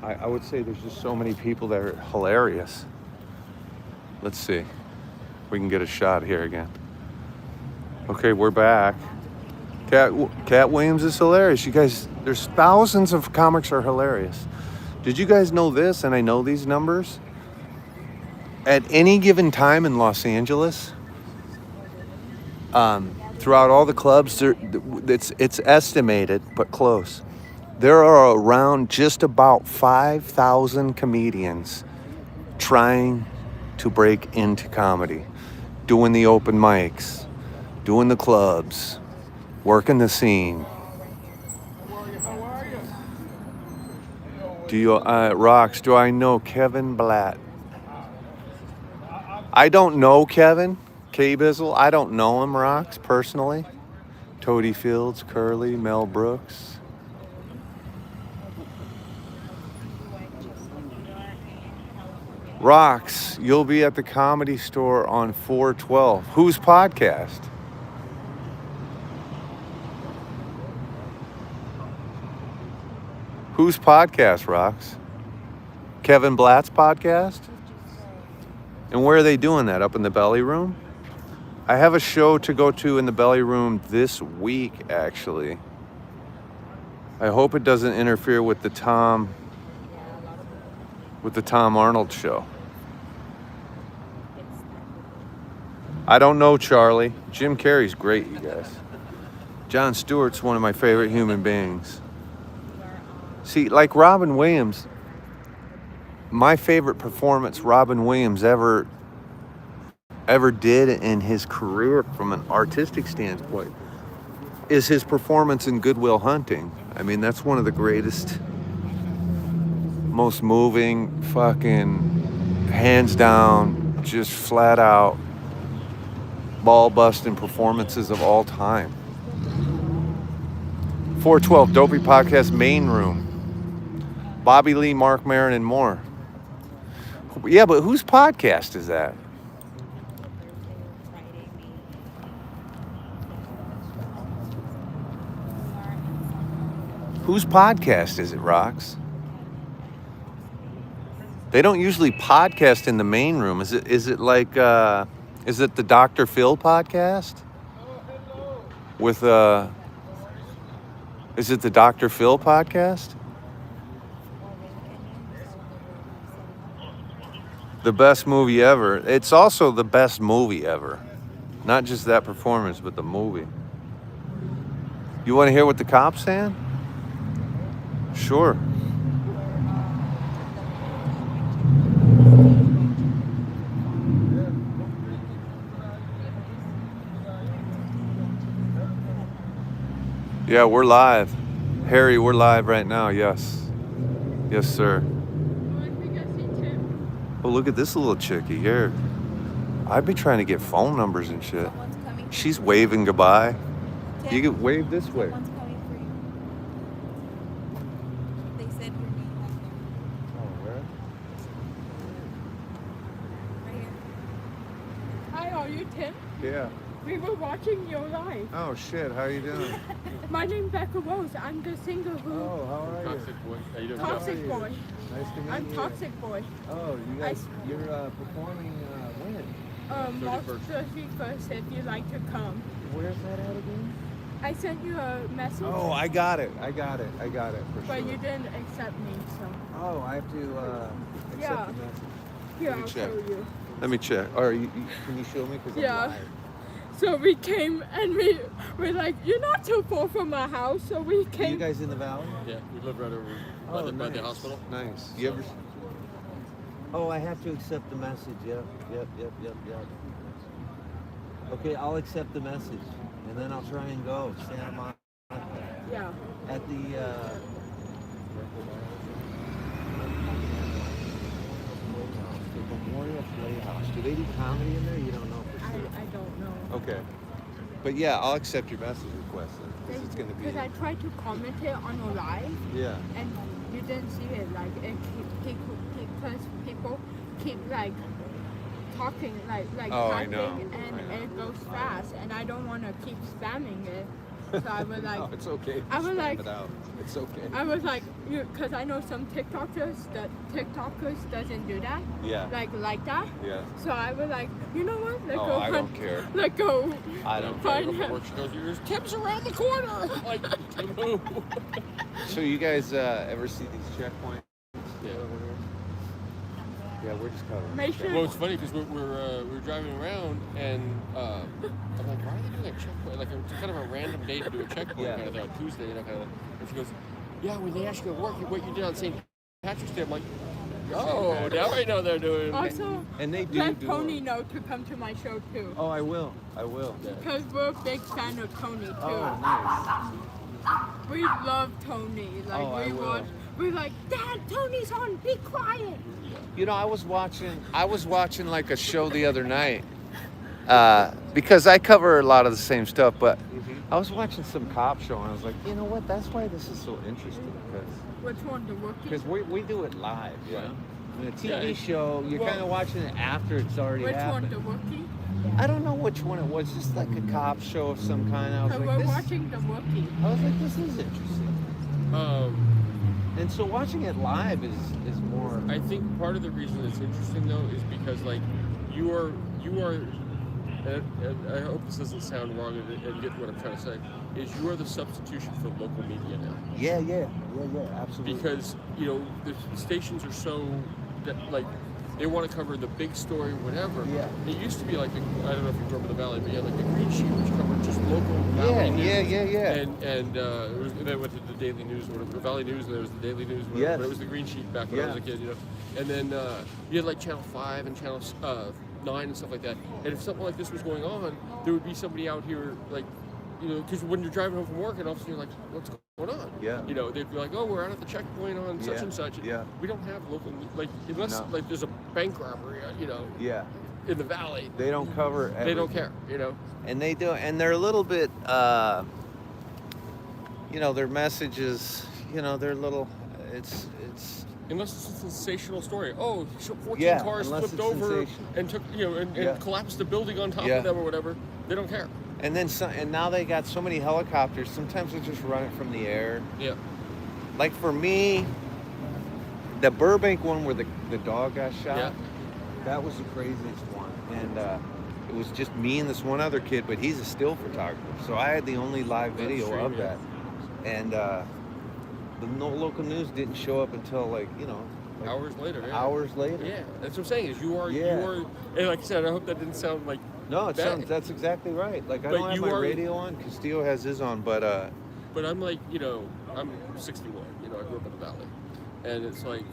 I would say there's just so many people that are hilarious. Let's see. We can get a shot here again. Okay, we're back. Cat Williams is hilarious. You guys, there's thousands of comics are hilarious. Did you guys know this? And I know these numbers. At any given time in Los Angeles, throughout all the clubs, it's estimated, but close. There are around just about 5,000 comedians trying to break into comedy, doing the open mics, doing the clubs, working the scene. Do you, Rocks, do I know Kevin Blatt? I don't know Kevin, K-Bizzle. I don't know him, Rocks, personally. Toady Fields, Curly, Mel Brooks. Rocks, you'll be at the Comedy Store on 4/12. Whose podcast? Whose podcast, Rocks? Kevin Blatt's podcast? And where are they doing that? Up in the belly room? I have a show to go to in the belly room this week, actually. I hope it doesn't interfere with the Tom Arnold show. I don't know, Charlie. Jim Carrey's great, you guys. Jon Stewart's one of my favorite human beings. See, like Robin Williams, my favorite performance Robin Williams ever did in his career from an artistic standpoint is his performance in Good Will Hunting. I mean, that's one of the greatest, most moving, fucking, hands down, just flat out, ball-busting performances of all time. 412, Dopey Podcast Main Room. Bobby Lee, Mark Maron, and more. Yeah, but whose podcast is that? Whose podcast is it, Rocks? They don't usually podcast in the main room. Is it like is it the Dr. Phil podcast? With is it the Dr. Phil podcast? The best movie ever. It's also the best movie ever. Not just that performance, but the movie. You want to hear what the cops saying? Sure. Yeah, we're live. Harry, we're live right now, yes. Yes, sir. Oh, look at this little chickie here. I'd be trying to get phone numbers and shit. She's waving goodbye. You can wave this way. Someone's coming for you. They said your name back there. Oh, where? Right here. Hi, are you Tim? Yeah. We were watching your live. Oh, shit. How you doing? My name's Becca Rose. I'm the singer who... Oh, how are you? Toxic boy. How you doing? Toxic How are Boy. you? Nice to meet I'm you. Toxic Boy. Oh, you guys, you're performing when? March 31st. 31st, if you'd like to come. Where's that at again? I sent you a message, Oh, I got it. For but sure. you didn't accept me, so... Oh, I have to accept Yeah. the message. Here, Let me I'll check. show you. Let me check. Or can you show me? Because Yeah. I'm live. So we came and we're like, you're not too far from my house, so we Are you came... guys in the valley? Yeah, we live right over by the hospital. Nice. You ever? Oh, I have to accept the message. Yep. Okay, I'll accept the message, and then I'll try and go. Santa Monica Yeah. at the. Memorial Playhouse. Do they do comedy in there? You don't know for sure. I don't know. Okay. But yeah, I'll accept your message request then, because it's going to be. Because I tried to comment it on your live, Yeah. and you didn't see it. Like because people keep like talking like Oh, I typing know. and I know. it goes fast, and I don't want to keep spamming it. So I was like, No, it's okay. I was Spam like- it out. It's okay. I was like, because I know some TikTokers doesn't do that, Yeah. like that. Yeah. So I was like, you know what? Let's Oh, go I hunt. don't care. Let's go I don't find Go him. for work, she goes, "There's Tim's around the corner." Like, Tim, So you guys ever see these checkpoints? yeah. Yeah, we're just covering. Make sure- Well, it's funny because we're driving around and I'm like, why are they doing a checkpoint? Like it's kind of a random day to do a checkpoint, Yeah. kind of thing, on Tuesday, kind of. And she goes, yeah, when they ask you to work, what you did on St. Patrick's Day, I'm like, oh, now I know they're doing. Also, And they do let do Tony it. know to come to my show too. Oh, I will. I will. Because we're a big fan of Tony too. Oh, nice. We love Tony. Like Oh, I will. we're like, Dad, Tony's on. Be quiet. You know, I was watching like a show the other night because I cover a lot of the same stuff, but I was watching some cop show and I was like, you know what? That's why this is so interesting Which one, the rookie? because we do it live. You know? In a TV Yeah. show, you're Well- kind of watching it after it's already Which happened. one, the rookie? I don't know which one it was, just like a cop show of some kind. I was So like, we're this, watching the rookie. I was like, this is interesting. And so watching it live is more. I think part of the reason it's interesting though is because like you are, and I hope this doesn't sound wrong and get what I'm trying to say, is you are the substitution for local media now. Yeah, absolutely. Because you know the stations are so like they want to cover the big story, whatever. Yeah. It used to be like I don't know if you remember the Valley, but yeah, like the Green Sheet, which covered just local Valley news. yeah. And then it went to the Daily News, whatever, the Valley News, and there was the Daily News, whatever. Yes. But it was the Green Sheet back when I was a kid, you know. And then you had like Channel 5 and Channel 9 and stuff like that. And if something like this was going on, there would be somebody out here like, you know, because when you're driving home from work and all of a sudden you're like, what's going on? Yeah. You know, they'd be like, oh, we're out at the checkpoint on such Yeah. and such. Yeah. We don't have local, like, unless No. like there's a bank robbery, you know, Yeah, in the valley. they don't cover everything. They don't care, you know. And they do, and they're a little bit, you know, their messages, you know, they're little, it's. Unless it's a sensational story. Oh, 14 Yeah, cars unless flipped it's over sensational. and took, you know, and Yeah. collapsed the building on top Yeah. of them or whatever. They don't care. And then and now they got so many helicopters. Sometimes they just run it from the air. Yeah. Like for me, the Burbank one where the dog got shot. Yeah. That was the craziest one, and it was just me and this one other kid. But he's a still photographer, so I had the only live video true, of yeah. that. And the no local news didn't show up until like Hours later. Yeah. hours later. Yeah. That's what I'm saying. Is you are, Yeah. and like I said, I hope that didn't sound like. No, it bad. sounds, that's exactly right. Like I But don't have you my are- radio on. Castillo has his on, but But I'm like, you know, I'm 61. You know, I grew up in the valley, and it's like.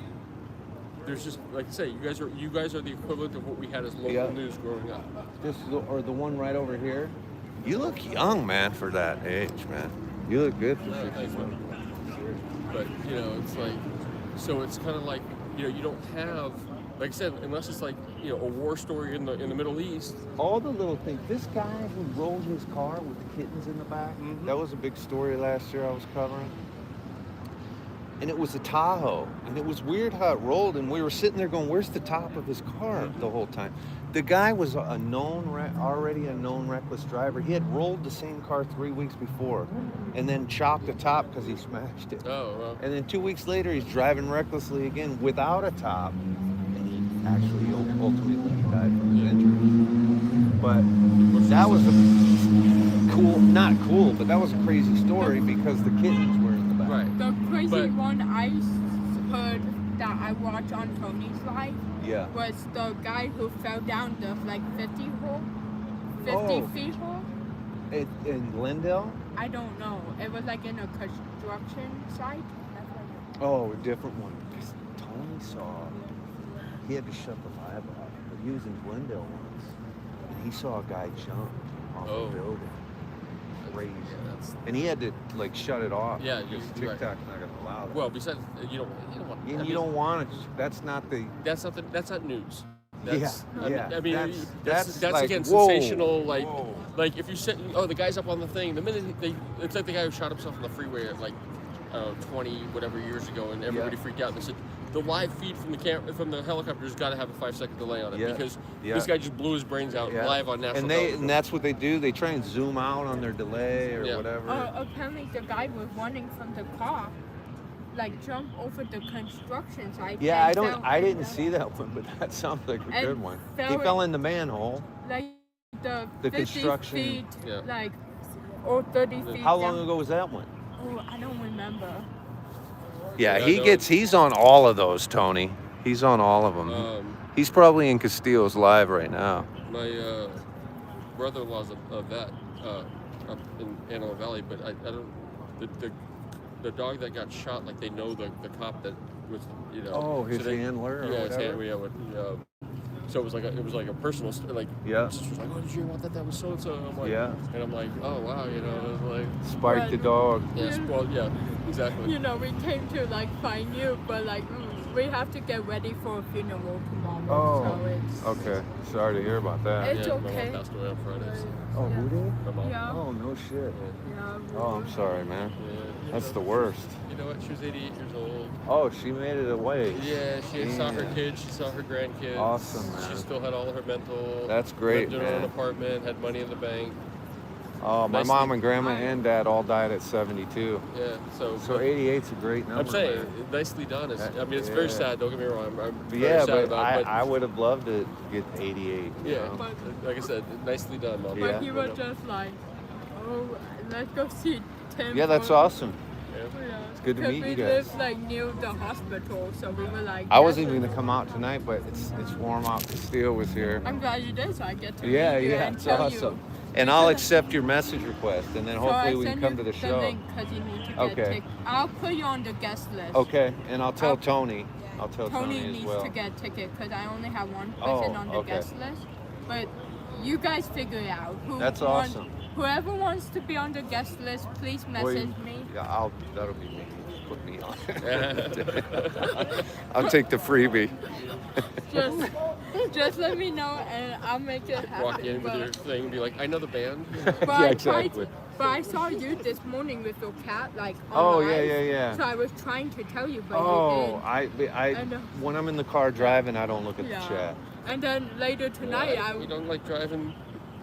There's just like I say, you guys are the equivalent of what we had as local Yeah. news growing up. or the one right over here. You look young, man, for that age, man. You look good for No, 61. thanks, man. But you know, it's like, so it's kind of like, you know, you don't have, like I said, unless it's like, you know, a war story in the Middle East. All the little things. This guy who rolled his car with the kittens in the back, that was a big story last year I was covering. And it was a Tahoe. And it was weird how it rolled. And we were sitting there going, where's the top of his car the whole time? The guy was already a known reckless driver. He had rolled the same car 3 weeks before and then chopped the top because he smashed it. Oh, well. And then 2 weeks later, he's driving recklessly again without a top. And he actually ultimately died from his injuries. But that was a not cool, but that was a crazy story because the kittens were in the back. Right. The crazy But- one I heard that I watched on Tony's live Yeah. was the guy who fell down the like 50 Oh. feet hole. In Glendale? I don't know. It was like in a construction site. That's what Oh, a different one. Because Tony saw, he had to shut the live off, but he was in Glendale once, and he saw a guy jump off Oh. a building. Crazy. Yeah, that's, And he had to like shut it off. Yeah, because you're TikTok's right. not gonna allow that. well, besides, you don't want. I and mean, you don't want it. That's not the. That's not news. Yeah, That's, yeah. I mean, That's that's like, again whoa, sensational. Like, whoa. like if you said, oh, the guy's up on the thing. The minute it's like the guy who shot himself on the freeway at like 20 whatever years ago, and everybody freaked out. And they said the live feed from the helicopter's got to have a 5-second delay on it because this guy just blew his brains out live on national television. And that's what they do. They try and zoom out on their delay or whatever. Apparently the guy was running from the car, like jump over the construction site. Yeah, I didn't see that one, but that sounds like a good one. He fell in the manhole. Like the 50 construction. feet, like, or 30 feet. How long ago was that one? Oh, I don't remember. Yeah, he's on all of those, Tony. He's on all of them. He's probably in Castillo's live right now. My brother-in-law's a vet up in Antelope Valley, but I don't. The dog that got shot, like they know the cop that was, you know. Oh, his handler or whatever. So it was like a personal like. Yeah. She was like, oh, did you hear about that? That was so and so. I'm like, yeah. And I'm like, oh wow, you know, it was like. Spike the dog. Yes. Well, yeah, exactly. You know, we came to like find you, but like we have to get ready for a funeral tomorrow. Oh. So it's Okay. Sorry to hear about that. It's My okay. mom passed away on Friday. So. Oh, who did? My mom. Yeah. Oh, no shit. Yeah. Oh, I'm sorry, man. Yeah. That's the worst. You know what? She was 88 years old. Oh, she made it away. Yeah, she saw her kids, she saw her grandkids. Awesome, man. She still had all of her mental. That's great, lived in her own man. apartment, had money in the bank. Oh, my Nicely- mom and grandma and dad all died at 72. Yeah, so 88's a great number. I'm saying, man. nicely done. I mean, it's Yeah. very sad. Don't get me wrong. I'm very Yeah, sad but about it. I would have loved to get 88. you Yeah, know? But, like I said, nicely done, Mom. Yeah. but he was just like, oh, let's go see Tim. Yeah, that's for-" awesome. Yeah. It's good to meet you we guys. live like near the hospital, so we were like. I wasn't "Yes, even gonna come out tonight, but it's warm out. Castile was here. I'm glad you did, so I get to Yeah, meet you yeah, and it's tell awesome. you. And I'll accept your message request, and then So I hopefully we can send come you to the the show. link 'cause you need to get Okay. I'll put you on the guest list. Okay, and I'll tell I'll- Tony. I'll tell Tony Tony as needs well. to get a ticket because I only have one Oh, person on the okay. guest list. But you guys figure it out. That's awesome. Whoever wants to be on the guest list, please message me. Yeah, that'll be me. Put me on. I'll take the freebie. Just let me know and I'll make it happen. Walk in with your thing and be like, I know the band. But Yeah, I exactly. but I saw you this morning with your cat, like Oh, on yeah, live. yeah, yeah. So I was trying to tell you, but you Oh, didn't. I know. when I'm in the car driving, I don't look at Yeah. the chat. And then later tonight, You don't like driving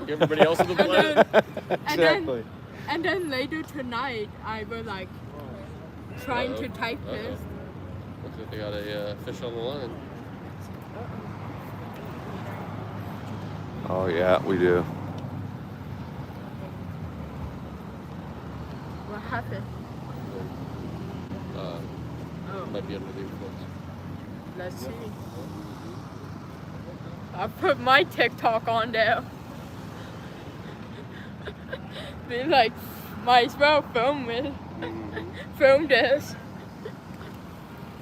like everybody else on the and planet. then, Exactly. and then later tonight, I was like trying to type this. Looks like they got a fish on the line. Oh yeah, we do. What happened? Oh, Might be under the influence. let's see. I put my TikTok on there. Be like, might as well film it. Film this.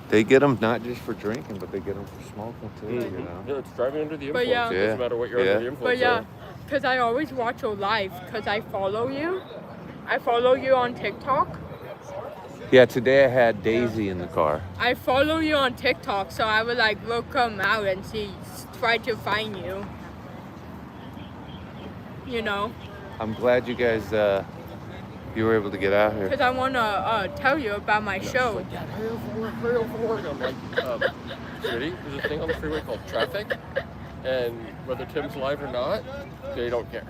They get them not just for drinking, but they get them for smoking too. You know. Yeah, it's driving under the But influence. yeah. It doesn't matter what you're Yeah. under the influence But yeah, of. because I always watch your live because I follow you. I follow you on TikTok. Yeah. Today I had Daisy in the car. I follow you on TikTok, so I would like look them out and see, try to find you. You know, I'm glad you guys you were able to get out here. because I want to tell you about my show. Like, Dad, hurry over for work. I'm like, Judy, there's a thing on the freeway called traffic, and whether Tim's live or not, they don't care.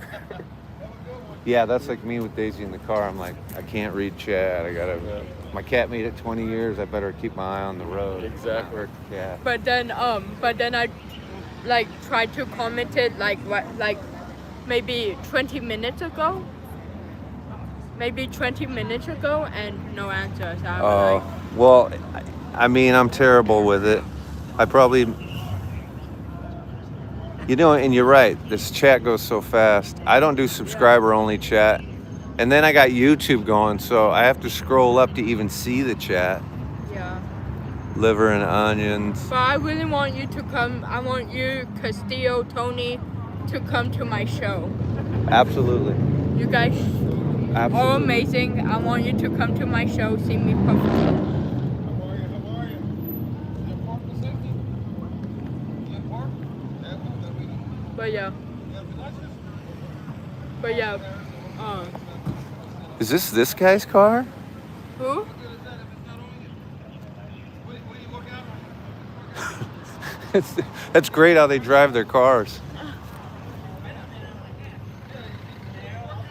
Yeah, that's like me with Daisy in the car. I'm like, I can't read chat. I gotta. Yeah. My cat made it 20 years. I better keep my eye on the road. Exactly. Not hurt the cat. But then I like tried to comment it like maybe 20 minutes ago. Maybe 20 minutes ago and no answer. So I was like, Well, I mean, I'm terrible with it. I probably, you know, and you're right. This chat goes so fast. I don't do subscriber only chat. And then I got YouTube going, so I have to scroll up to even see the chat. yeah. Liver and onions. But I really want you to come. I want you, Castillo, Tony, to come to my show. Absolutely. You guys Absolutely. are amazing. I want you to come to my show, see me perform. How are you? How are you? Is it park for safety? Is it park? Yeah, that we know. But yeah, You have your license? but yeah. Is this guy's car? Who? That's great how they drive their cars.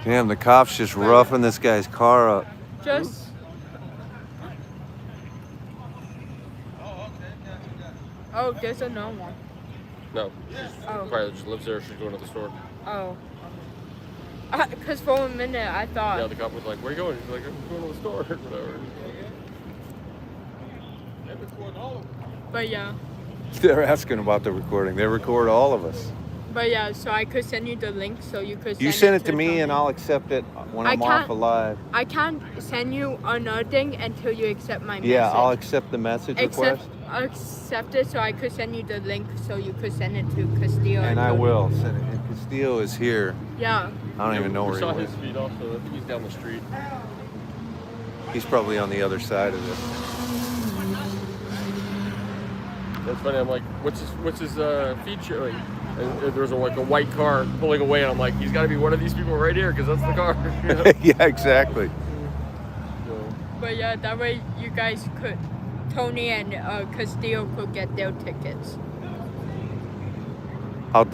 Damn, the cops just roughing this guy's car up. Just. Oh, there's another one. No, Oh. probably just lives there. She's going to the store. Oh. Because for a minute I thought. Yeah, the cop was like, "Where you going?" She's like, "I'm going to the store." Whatever. But yeah. They're asking about the recording. They record all of us. But yeah, so I could send you the link so you could You send it to me and I'll accept it when I'm off alive. I can't send you another thing until you accept my message. Yeah, I'll accept the message request. Accept it so I could send you the link so you could send it to Castillo. And I will send it. And Castillo is here. Yeah. I don't even know we where saw he his is. feet also. I think he's down the street. He's probably on the other side of this. That's funny. I'm like, what's his feed showing? And there's a white car pulling away, and I'm like, he's got to be one of these people right here because that's the car. You know? Yeah, exactly. So, But yeah, that way you guys could, Tony and Castillo could get their tickets. I'll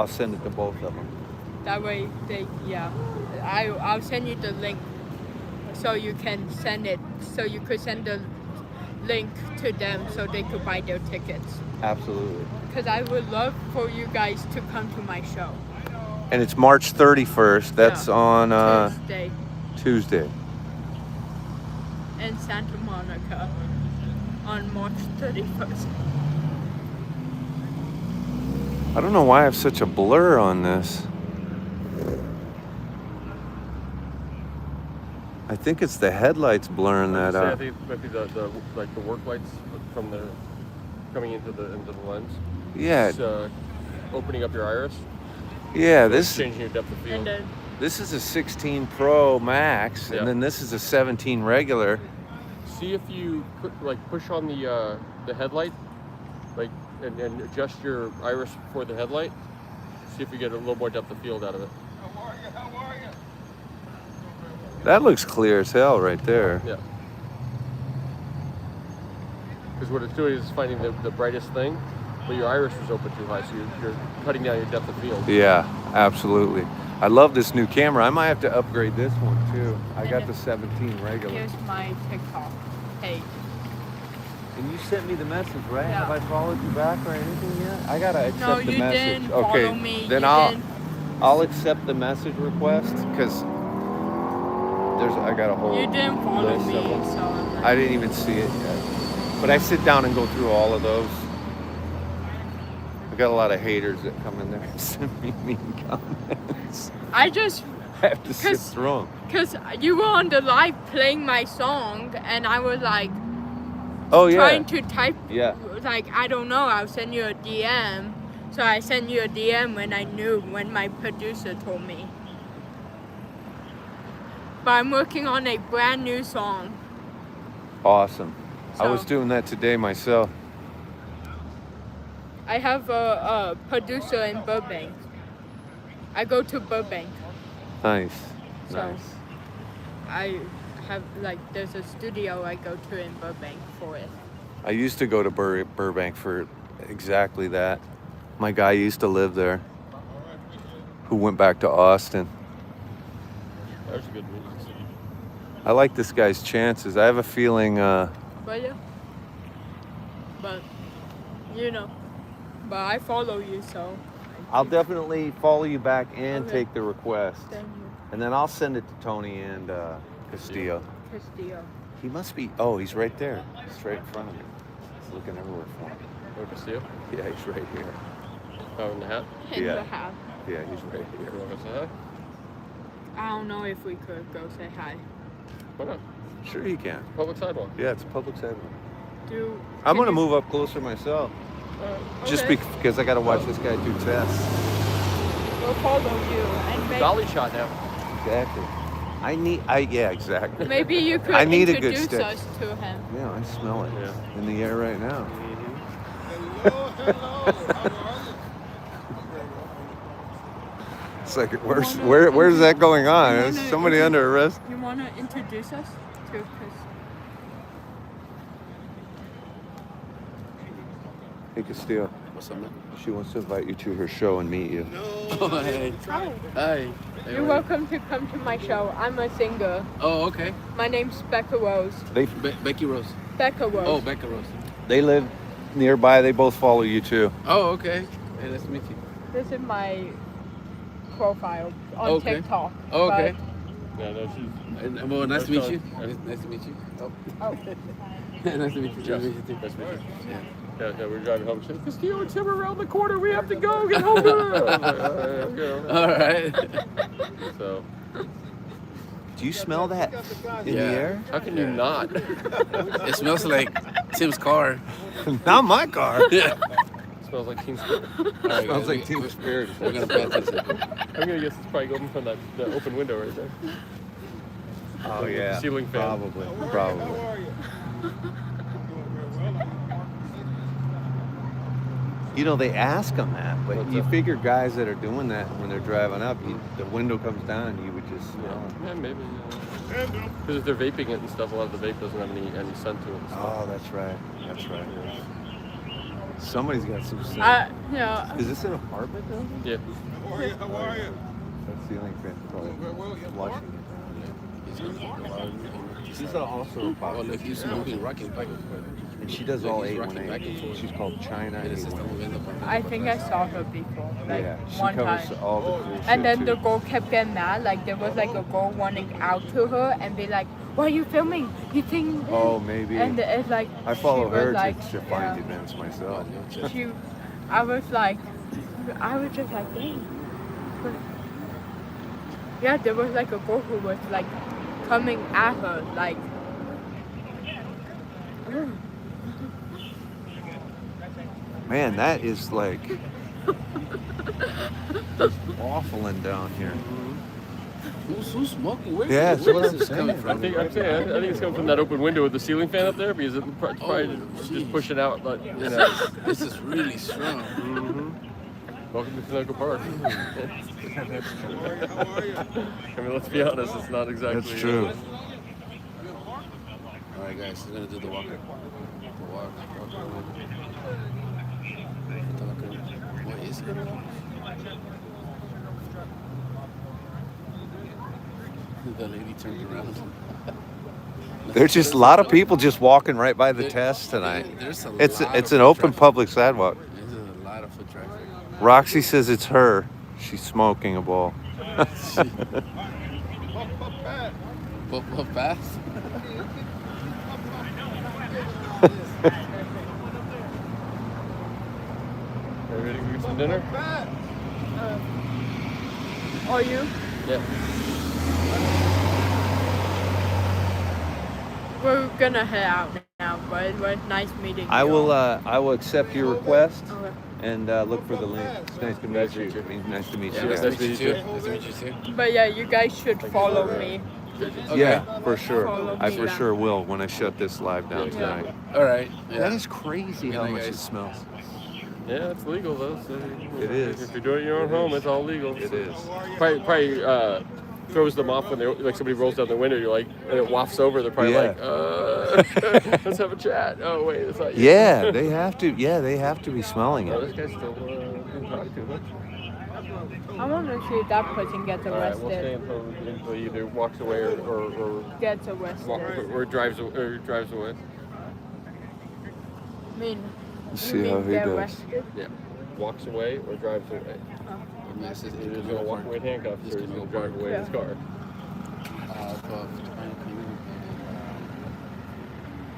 send it to both of them. That way I'll send you the link so you can send it, so you could send the link to them so they could buy their tickets. Absolutely. Because I would love for you guys to come to my show. And it's March 31st. That's on Tuesday. In Santa Monica on March 31st. I don't know why I have such a blur on this. I think it's the headlights blurring that I out. think it might be the work lights from the coming into the lens. Yeah. It's, opening up your iris. Yeah, So it's this changing your depth of field. And then this is a 16 Pro Max, Yeah. and then this is a 17 regular. See if you push on the headlight, and adjust your iris for the headlight. See if you get a little more depth of field out of it. How are you? That looks clear as hell right there. Yeah. Because what it's doing is finding the brightest thing, but your iris was open too high, so you're cutting down your depth of field. Yeah, absolutely. I love this new camera. I might have to upgrade this one too. I got the 17 regular. here's my TikTok page. And you sent me the message, right? Yeah. Have I followed you back or anything yet? I gotta accept No, the you message. didn't Okay, follow me. then You didn't. I'll accept the message request because I got a whole You didn't follow list me, of them. so I'm like, I didn't even see it yet. But I sit down and go through all of those. I got a lot of haters that come in there and send me mean comments. I just, I have to sit 'Cause- through them. because you were on the live playing my song, and I was like Oh yeah. trying to type, Yeah. like, I don't know, I'll send you a DM. So I sent you a DM when my producer told me. But I'm working on a brand new song. Awesome. I was So- doing that today myself. I have a producer in Burbank. I go to Burbank. Nice. So- Nice. I have, there's a studio I go to in Burbank for it. I used to go to Burbank for exactly that. My guy used to live there, who went back to Austin. That's a good music city. I like this guy's chances. I have a feeling, But yeah. But, but I follow you, so. I'll definitely follow you back and Okay. take the request. Thank you. And then I'll send it to Tony and Castillo. Castillo. He must be, he's right there. He's right in front of me. He's looking everywhere for me. Oh, Castillo? Yeah, he's right here. Oh, in the hat? In Yeah. the house. Yeah, he's right You here. want to say hi? I don't know if we could go say hi. Why not? Sure you can. Public sidewalk. Yeah, it's a public sidewalk. I'm Can gonna you- move up closer myself. Just Okay. because I gotta watch this guy do tests. We'll follow you. And Dolly shot now. Exactly. Yeah, exactly. maybe you could I need a good introduce stick. us to him. Yeah, I smell it Yeah. in the air right now. Hello. How are you? It's like, where's that going on? Is somebody under arrest? You want to introduce us to Chris? Hey, Castillo. What's up, man? She wants to invite you to her show and meet you. Oh, hey. Hi. Hi. You're welcome to come to my show. I'm a singer. Oh, okay. My name's Becca Rose. Becky Rose. Becca Rose. Oh, Becca Rose. They live nearby. They both follow you too. Oh, okay. Hey, nice to meet you. This is my profile on Okay. TikTok. Oh, okay. Yeah, no, she's. Well, nice to meet you. Yeah. Nice to meet you. Oh. Oh. Nice to meet you. Yeah. Nice to meet you too. Nice to meet you. Yeah. Yeah, we're driving home. She said, Castillo and Tim are around the corner. We have to go. Get home. I was like, All right. So, Do you smell that in Yeah. the air? how can you not? It smells like Tim's car. Not my car. Yeah. Smells like Team Spirit. All right, Smells guys, like Team Spirit. We're gonna pay attention. I'm gonna guess it's probably going from that open window right there. Oh yeah. Ceiling fan. Probably. How Probably. are you? Doing very well. You know, they ask them that, but What's you up? figure guys that are doing that when they're driving up, the window comes down, you would just smell it. Yeah, maybe. Because if they're vaping it and stuff, a lot of the vape doesn't have any scent to it. And stuff. Oh, that's right. That's right. Somebody's got some scent. Yeah. Is this an apartment building? Yeah. How are you? How are you? That ceiling fan's probably Well, you flushing it. She's also a Oh, boxer. look, he's moving, rocking back and forth. And she does Look, all he's rocking 818. back and forth. She's called China Él se está 818. moviendo por dentro, I por think I atrás. saw her before, like Yeah, she one covers time. all the cool shit And then too. the girl kept getting mad. Like there was like a girl running out to her and be like, "Why are you filming? You think?" Oh, maybe. And it's like I follow she was her like, to find events myself. She, I was just like, dang. But, yeah, there was like a girl who was like coming at her, like. Man, that is like awfuling down here. Who's smoking? Where, Yeah, that's where what is I'm this saying. coming I from? think it's coming from that open window with the ceiling fan up there because it's probably Oh, just jeez. pushing out. Like, you know. This is really strong. Welcome to Canoga Park. How are you? I mean, let's be honest, it's not exactly. That's true. All right, guys, we're gonna do the walk. The walk. What is it? The lady turned around. There's just a lot of people just walking right by the test tonight. There's a It's lot it's of an open traffic. public sidewalk. There's a lot of foot traffic. Roxy says it's her. She's smoking a bowl. Pop, back. Pop fast. Are you ready to get some dinner? Back. Are you? Yeah. We're gonna head out now, but it was nice meeting you. I will accept your request Okay. and look for the link. It's nice to Nice meet to you. meet you. Nice to meet Yeah, you. nice guys. to meet you too. Nice to meet you too. But yeah, you guys should follow me. Yeah, for sure. Follow I me for down. sure will when I shut this live down Yeah. tonight. All right. That Yeah. is crazy how Good night, much it guys. smells. Yeah, it's legal though. So, It is. If you're doing it in your own home, it's all legal. It is. Probably throws them off when they like somebody rolls down the window. You're like, and it wafts over. They're probably Yeah. like, let's have a chat. Oh wait, it's not you. Yeah, they have to. Yeah, they have to be smelling Oh, it. this guy's still being talked to. Huh? I want to see if that person gets All right, we'll stay arrested. until he either walks away or Gets arrested. drives away. I mean, Let's you see how mean he get does. arrested? Yeah, walks away or drives away. Yeah, it says Either he's gonna walk away in handcuffs or he's gonna drive away in his Yeah. car.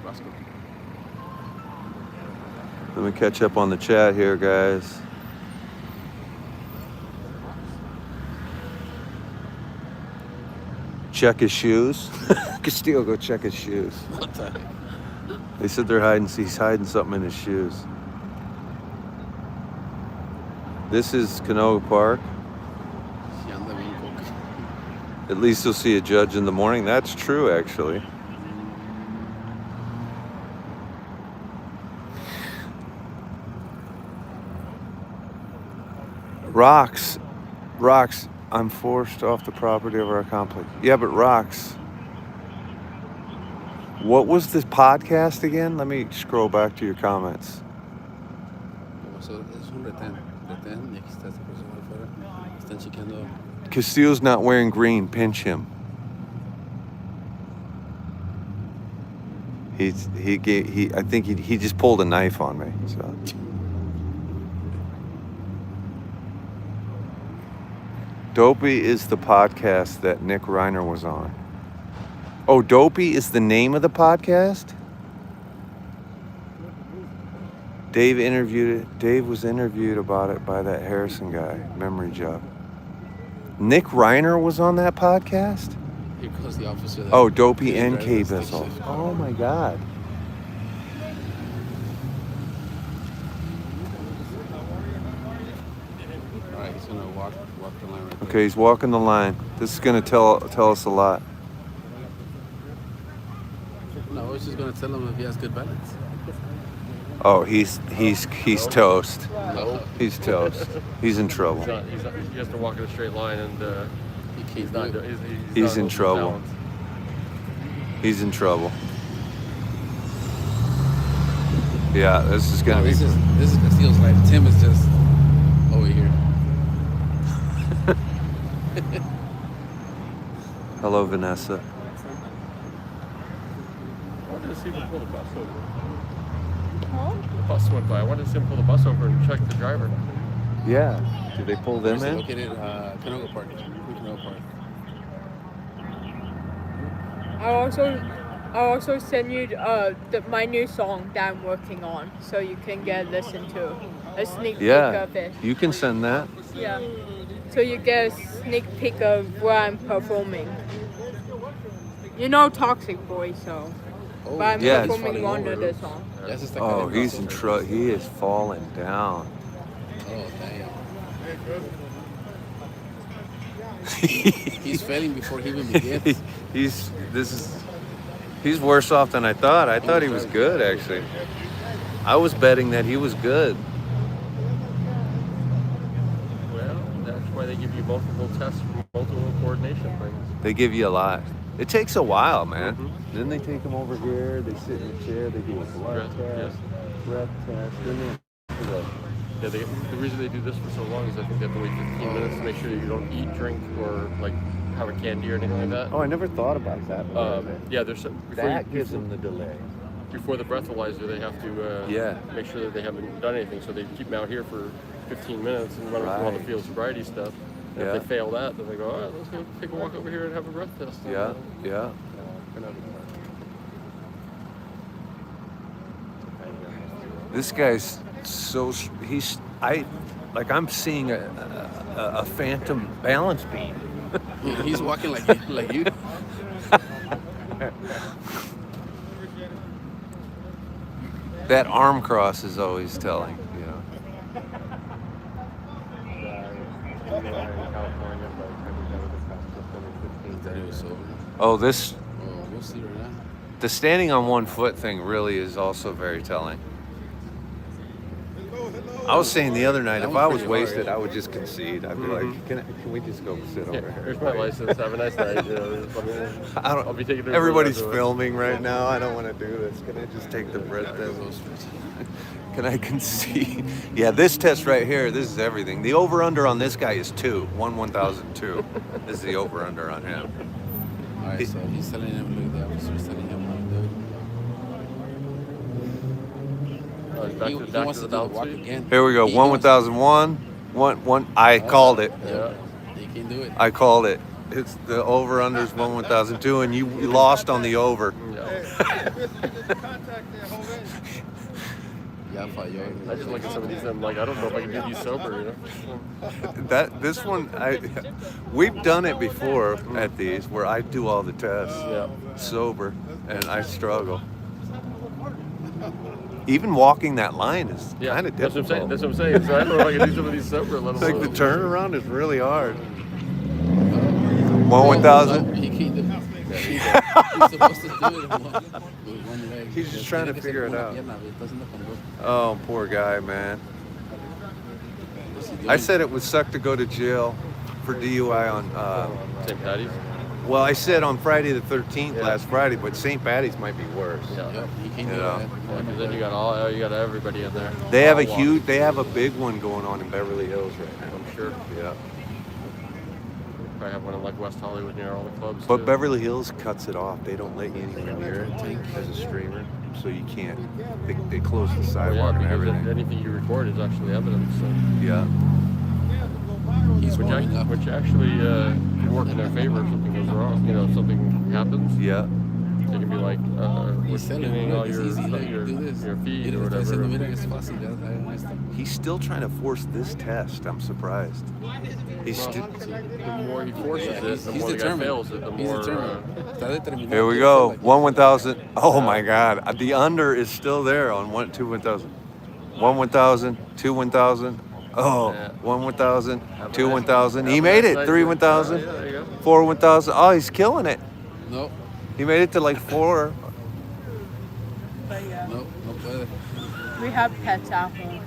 Roscoe. Let me catch up on the chat here, guys. Check his shoes. Castillo, go check his shoes. What the heck? They said he's hiding something in his shoes. This is Canoga Park. Sí, anda bien coca. At least you'll see a judge in the morning. That's true, actually. Rocks, I'm forced off the property of our complex. Yeah, but Rocks, what was this podcast again? Let me scroll back to your comments. So es un retén y aquí está esta persona afuera. Están chequeando. Castillo's not wearing green. Pinch him. I think he just pulled a knife on me. So. Dopey is the podcast that Nick Reiner was on. Oh, Dopey is the name of the podcast? Dave was interviewed about it by that Harrison guy, Memory Job. Nick Reiner was on that podcast? Here comes the officer. Oh, Dopey and K-Bissell. Oh my God. All right, he's gonna walk the line right there. Okay, he's walking the line. This is gonna tell us a lot. No, I was just gonna tell him if he has good balance. Oh, he's toast. No. He's toast. He's in trouble. He has to walk in a straight line, and he's not. He's in not trouble. balanced. He's in trouble. Yeah, this is gonna be. This is Castillo's life. Tim is just over here. Hello, Vanessa. I wanted to see him pull the bus over. Huh? The bus went by. I wanted to see him pull the bus over and check the driver. Yeah. Did they pull them in? Located Canoga Park. Canoga Park. I'll also send you my new song that I'm working on, so you can listen to a sneak peek of it. You can send that. Yeah. So you get a sneak peek of where I'm performing. You know Toxic Boy, so. Oh, But I'm yeah, performing under the song. Oh, he's in trouble. He is falling down. Oh, damn. He's failing before he even begins. He's worse off than I thought. I thought he was good, actually. I was betting that he was good. Well, that's why they give you multiple tests, multiple coordination things. They give you a lot. It takes a while, man. Then they take him over here. They sit in the chair. They do a blood test, breath test. Then the reason they do this for so long is I think they have to wait 15 minutes to make sure that you don't eat, drink, or like have a candy or anything like that. Oh, I never thought about that. Yeah, there's some, That gives them the delay. Before the breathalyzer, they have to make sure that they haven't done anything. So they keep them out here for 15 minutes and run them through all the field sobriety stuff. And if they fail that, then they go, all right, let's go take a walk over here and have a breath test. Yeah. This guy's I'm seeing a phantom balance beam. He's walking like you. That arm cross is always telling, you know. Oh, this. Oh, we'll see right now. The standing on one foot thing really is also very telling. I was saying the other night, if I was wasted, I would just concede. I'd be like, can we just go sit over here? Here's my license. Have a nice night. I'll be taking it. Everybody's filming right now. I don't want to do this. Can I just take the breath test? Can I concede? Yeah, this test right here, this is everything. The over-under on this guy is 2. 1,002 is the over-under on him. All right, so he's telling him, look, the officer's telling him how to do it. He wants to do the walk again. Here we go. 1,001. One. I called it. Yeah. He can do it. I called it. It's the over/under is 1,002, and you lost on the over. I just look at some of these and I'm like, I don't know if I can do these sober, you know? This one, we've done it before at these where I do all the tests sober, and I struggle. Even walking that line is kind of difficult. That's what I'm saying. So I don't know if I can do some of these sober. It's like the turnaround is really hard. 1,000. He can't do it. He's supposed to do it with one leg. He's just trying to figure it out. Oh, poor guy, man. I said it would suck to go to jail for DUI on St. Patty's? Well, I said on Friday the 13th, Yeah. last Friday, but St. Patty's might be worse. Yeah. Yep, you can't do Yeah. that. Yeah, 'cause then you got everybody in there. They have a All walking. they have a big one going on in Beverly Hills right now. I'm sure. Yeah. Probably have one in like West Hollywood near all the clubs. But too. Beverly Hills cuts it off. They don't let you anywhere near it as a streamer, so you can't. They close the Oh, yeah, sidewalk and because everything. anything you record is actually evidence. So. Yeah. He's warming up. Which actually can work in their favor if something goes wrong. You know, if something happens, Yeah. they can be like, He's we're telling getting me, all it's your, easy, like, your, do this. your feed Mira, or le estoy whatever. diciendo, mira, es fácil, ya está. He's still trying to force this test. I'm surprised. He's Well, still. the more he forces Yeah, it, he's the more the guy determined. fails it, the He's more. determined. Está determinado. Here we Quiere go. ser like- 1,000. Oh my God. The under is still there on 1,000. 1,000. 1,000. Oh, Yeah. 1,000. Have a 1,000. nice- He have a made nice it. night. 1,000. Yeah, there you go. 1,000. Oh, he's killing it. No, He made it to like 4. But yeah, no puede. we have pets at home.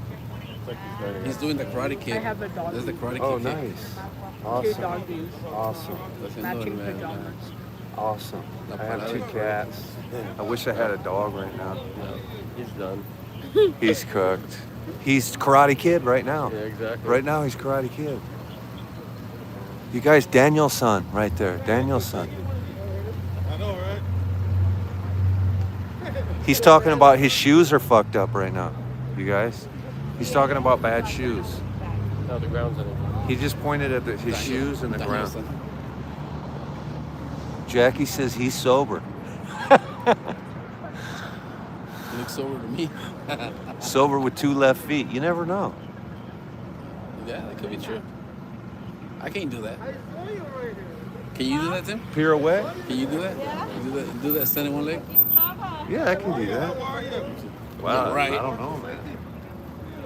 He's doing the Karate Kid. I have a dog. That's the Karate Kid. Oh, kick. nice. 2 Awesome. doggies, Awesome. Está haciendo matching el- pajamas. Awesome. La I have parada 2 de cats. I wish I had a dog right now. No, he's done. He's cooked. He's Karate Kid right now. Yeah, exactly. Right now, he's Karate Kid. You guys, Daniel's son, right there. Daniel's son. I know, right? He's talking about his shoes are fucked up right now. You guys? He's talking about bad shoes. No, the ground's in it. He just pointed at his Daniel- shoes and the Daniel ground. son. Jackie says he's sober. He looks over to me. Sober with 2 left feet. You never know. Yeah, that could be true. I can't do that. Can you do that, Tim? Pirouette? Can you do that? You do that standing one leg? Yeah, I can do that. Wow, Right. I don't know, man.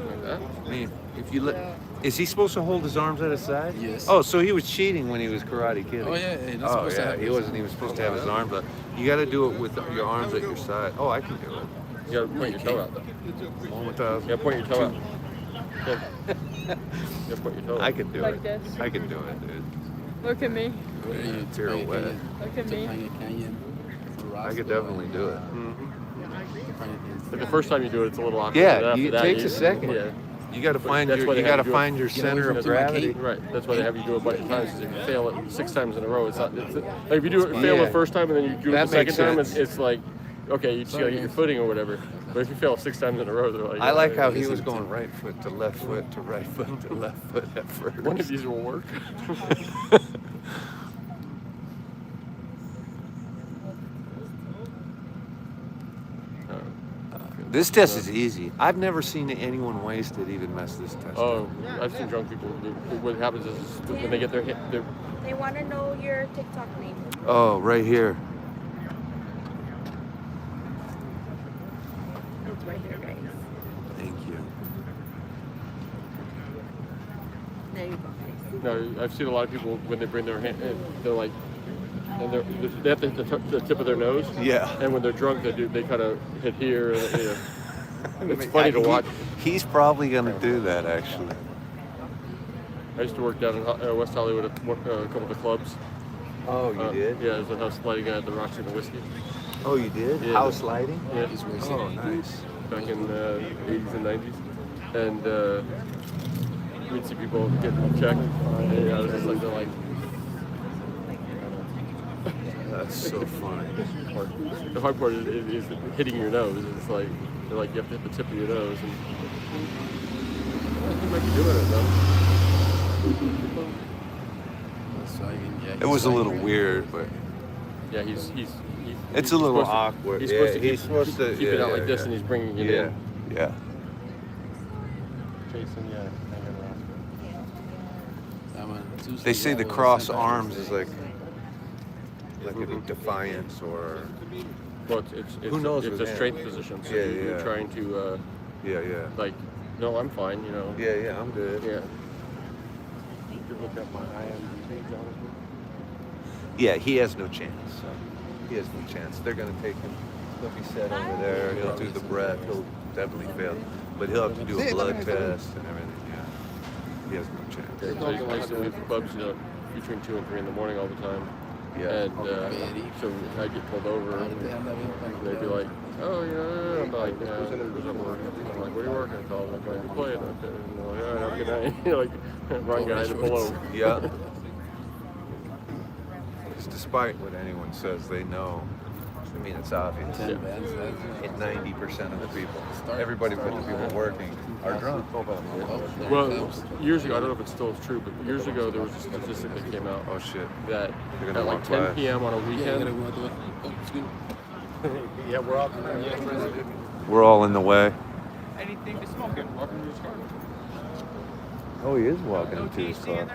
Like that. I mean, if you look, is he supposed to hold his arms at his side? Yes. Oh, so he was cheating when he was Karate Kidding. Oh, yeah, you're not Oh, supposed to yeah, have he this. wasn't even supposed to have his arms up. You got to do it with your arms at your side. Oh, I can do it. You gotta point your toe out. Though. 1,000. You gotta point your toe out. Yeah. You gotta point your toe out. I can do Like it. this. I can do it, dude. Look at me. Where are you? Pirouette. Look at me. Topanga Canyon. I could definitely do it. Like the first time you do it, it's a little awkward. Yeah, but after it that, takes you- a second. Yeah. You got to find that's your why they you have got to you do it. find your Get away center from of the my gravity. cape. Right. That's why they have you do it a bunch of times. Because if you fail it 6 times in a row, it's not. It's, like if you do it, fail Yeah. the first time and then you do it That the second makes time, sense. it's like, okay, you just gotta get your footing or whatever. But if you fail 6 times in a row, they're like. I like how he listen, was going right foot to left foot to right foot to left foot at first. One of these will work. This test is easy. I've never seen anyone wasted even mess this test. Oh, I've seen drunk people. What happens is when they get their They want to know your TikTok name. Oh, right here. It's right there, guys. Thank you. There you go, guys. No, I've seen a lot of people when they bring their hand, they're like, and they have the tip of their nose. Yeah. And when they're drunk, they kind of hit here. And, it's funny to watch. He's probably gonna do that actually. I used to work down in West Hollywood at a couple of the clubs. Oh, you did? Yeah, there's a house lighting at the Roxy and the Whiskey. Oh, you did? Yeah. House lighting? Yeah, He's racing. Oh, nice. back in the 80s and 90s. And we'd see people getting checked. And I was just like, they're like, That's so funny. the hard part is hitting your nose. It's like, they're like, you have to hit the tip of your nose. And you might be doing it though. Yeah, It was a little weird, but Yeah, he's it's a little supposed to- awkward. He's Yeah, supposed to he's supposed to keep it yeah, out like yeah, this, yeah. and he's bringing it Yeah, in. yeah. Jason, yeah. They say the cross arms is like a defiance or Well, it's Who knows It's with a him? strength position, so Yeah, you're yeah. trying to yeah. like, no, I'm fine, you know. Yeah, I'm good. Yeah. You can look up my IMDb, Jonathan. Yeah, he has no chance. So he has no chance. They're gonna take him. He'll be set over there. He'll do the breath. He'll definitely fail, but he'll have to do a blood test and everything. Yeah, he has no chance. So I used to leave the clubs, you know, between 2 and 3 in the morning all the time. Yeah. And so I'd get pulled over, and they'd be like, "Oh, I'm like, "Yeah, I'm working." I'm like, "What are you working?" So I'm like, "I'm playing." Okay. And they're like, "All right, have a good night." Like, wrong guy to pull over. Yeah. Despite what anyone says, they know. I mean, it's obvious. Yeah. 90% of the people, everybody but the people working, are drunk. Well, years ago, I don't know if it's still true, but years ago there was a statistic that came out Oh shit. that They're gonna at like walk 10 by. p.m. on a weekend. Yeah, we're all We're all in the way. Anything to smoke in. Welcome to his car. Oh, he is walking him to his car.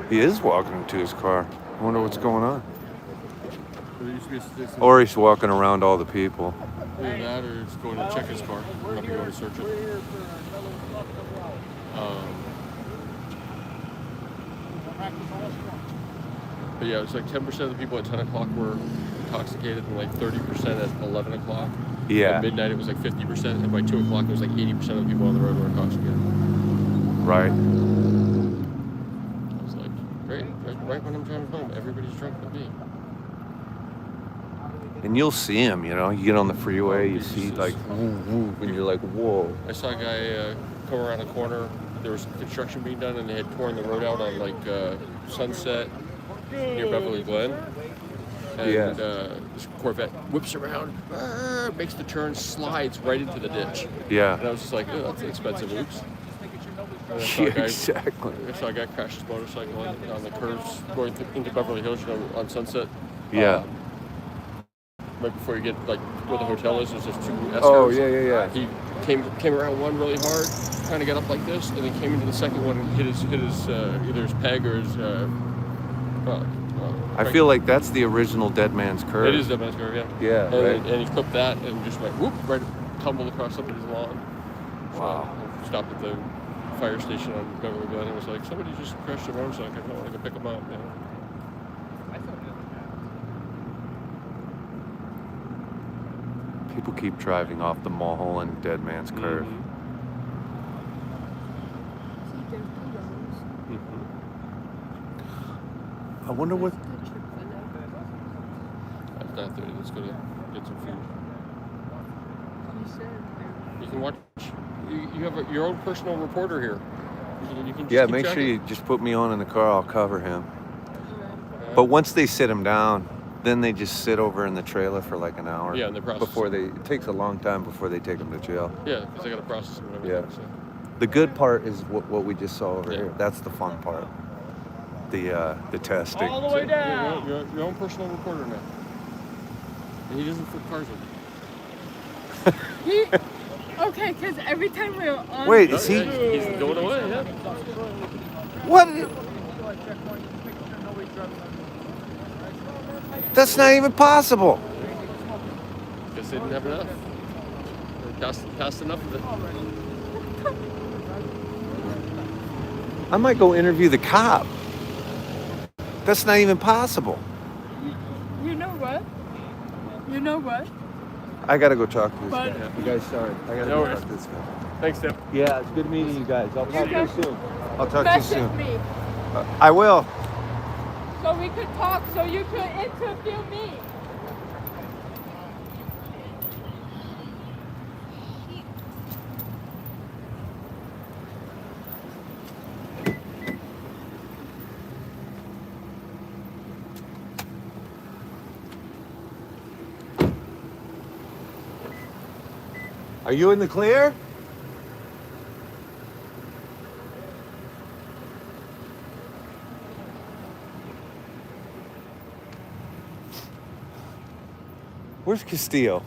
He is walking him to his car. I wonder what's going on. There used to be a statistic. Or he's walking around all the people. Either that or he's going to check his car. Probably going to search it. But yeah, it's like 10% of the people at 10 o'clock were intoxicated and like 30% at 11 o'clock. Yeah. At midnight it was like 50%, and by 2 o'clock it was like 80% of the people on the road were intoxicated. Right. I was like, great, right when I'm driving home, everybody's drunk but me. And you'll see him, you get on the freeway, you see like, woo, woo, and you're like, whoa. I saw a guy come around a corner, there was construction being done and they had torn the road out on like Sunset near Beverly Glen. And this Corvette whips around, makes the turn, slides right into the ditch. Yeah. And I was just like, oh, that's an expensive oops. And I saw Yeah, a guy, exactly. I saw a guy crash his motorcycle on the curves going into Beverly Hills on Sunset. Yeah. Right before you get like where the hotel is, there's just two S-curves. Oh, yeah. He came around one really hard, trying to get up like this, and then came into the second one and hit his either his peg or his. I feel like that's the original Dead Man's Curve. It is Dead Man's Curve, yeah. Yeah, And, right. and he clipped that and just went whoop, right, tumbled across somebody's lawn. Wow. So stopped at the fire station on Beverly Glen and was like, somebody just crashed their motorcycle. I want to go pick them up. People keep driving off the Mulholland Dead Man's Curve. I wonder what. At 9:30, let's go to get some food. You can watch. You have your own personal reporter here. You can just Yeah, keep make sure tracking. you just put me on in the car. I'll cover him. But once they sit him down, then they just sit over in the trailer for like an hour. Yeah, and they process before they. It takes a long time before they take him to jail. Yeah, because I got to process them and everything. Yeah. So. The good part is what we just saw over Yeah. here. That's the fun part. The testing. All the way down. You're your own personal reporter now. And he doesn't flip cars with you. Okay, because every time we're on. Wait, is he? He's going away, yeah. What? That's not even possible. Guess they didn't have enough. They passed enough of it. I might go interview the cop. That's not even possible. You know what? You know what? I gotta go talk to this But- guy. You guys, sorry. I gotta No go worries. talk to this guy. Thanks, Tim. Yeah, it's good meeting you guys. I'll talk to you Okay. soon. I'll talk to you Message soon. me I will. so we could talk, so you could interview me. Are you in the clear? Where's Castillo?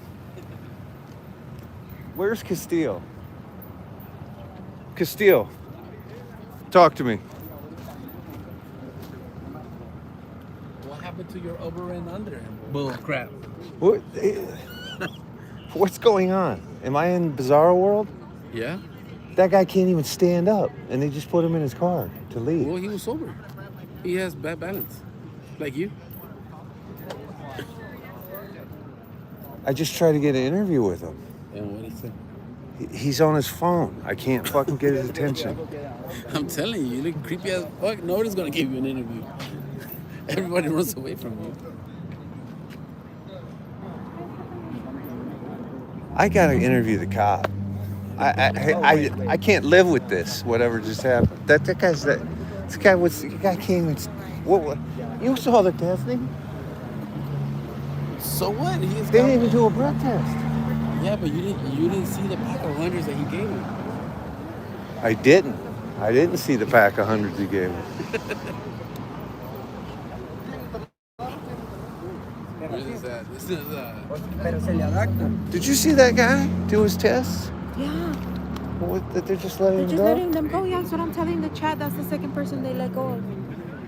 Where's Castillo? Castillo, talk to me. What happened to your over and under? Bull crap. What, what's going on? Am I in Bizarro World? Yeah? That guy can't even stand up, and they just put him in his car to leave. Well, he was sober. He has bad balance. Like you. I just tried to get an interview with him. And what he said? He's on his phone. I can't fucking get his attention. I'm telling you, you look creepy as fuck. Nobody's gonna give you an interview. Everybody runs away from you. I gotta interview the cop. I can't live with this. Whatever just happened. This guy came and what? You saw the testing? So what? They didn't even do a breath test. Yeah, but you didn't see the pack of hundreds that he gave him. I didn't. I didn't see the pack of hundreds he gave me. This is Pero se le adapta. Did you see that guy do his tests? Yeah. They're just letting They're him just go? letting them go. Yeah, that's what I'm telling the chat. That's the second person they let go of.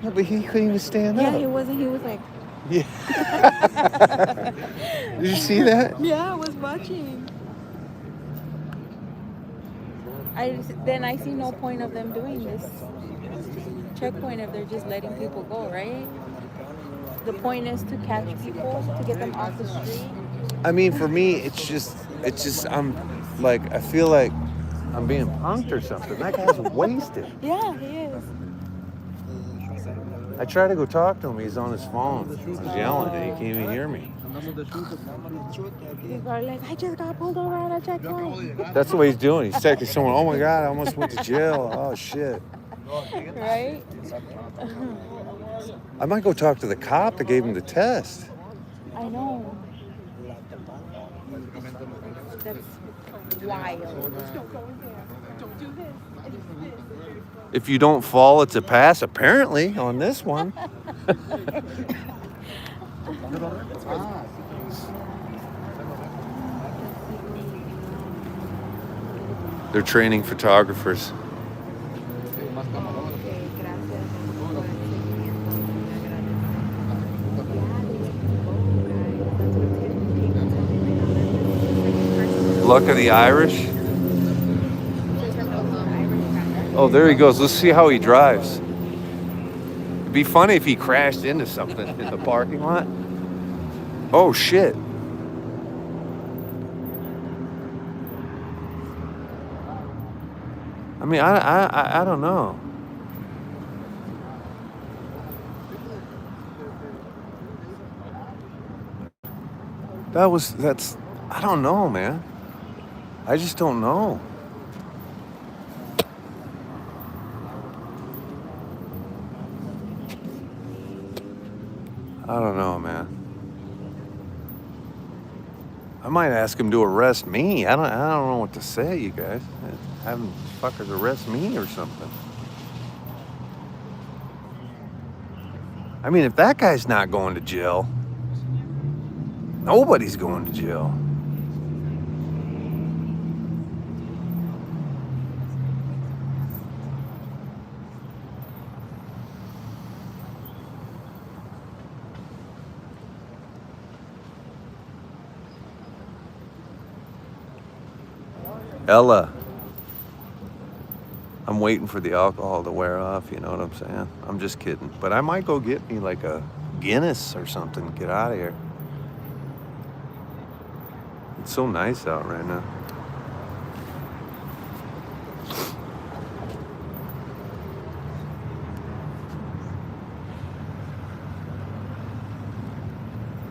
No, but he couldn't even stand Yeah, up. he wasn't. He was like, Yeah. Did you see that? yeah, I was watching. Then I see no point of them doing this checkpoint if they're just letting people go, right? The point is to catch people, to get them off the street. I mean, for me, it's just, I'm like, I feel like I'm being punked or something. That guy's wasted. Yeah, he is. I tried to go talk to him. He's on his phone. I was yelling and he can't even hear me. People are like, I just got pulled over at a checkpoint. That's what he's doing. He's texting someone, oh my God, I almost went to jail. Oh shit. Right? I might go talk to the cop that gave him the test. I know. That's wild. If you don't fall, it's a pass, apparently, on this one. They're training photographers. Luck of the Irish. Oh, there he goes. Let's see how he drives. It'd be funny if he crashed into something in the parking lot. Oh, shit. I mean, I don't know. That's, I don't know, man. I just don't know. I don't know, man. I might ask him to arrest me. I don't know what to say, you guys. Having fuckers arrest me or something. I mean, if that guy's not going to jail, nobody's going to jail. Ella, I'm waiting for the alcohol to wear off, you know what I'm saying? I'm just kidding. But I might go get me like a Guinness or something, get out of here. It's so nice out right now.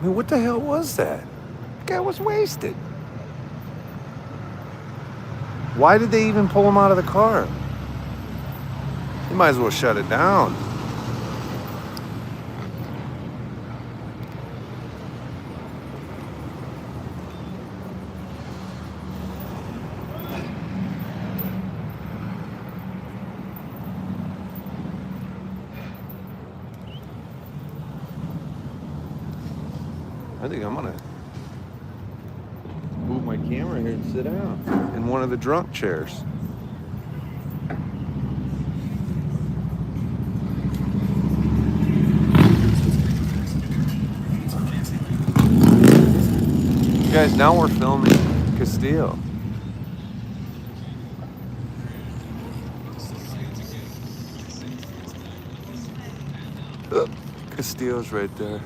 I mean, what the hell was that? The guy was wasted. Why did they even pull him out of the car? You might as well shut it down. I think I'm gonna move my camera here and sit down in one of the drunk chairs. Guys, now we're filming Castillo. Castillo's right there.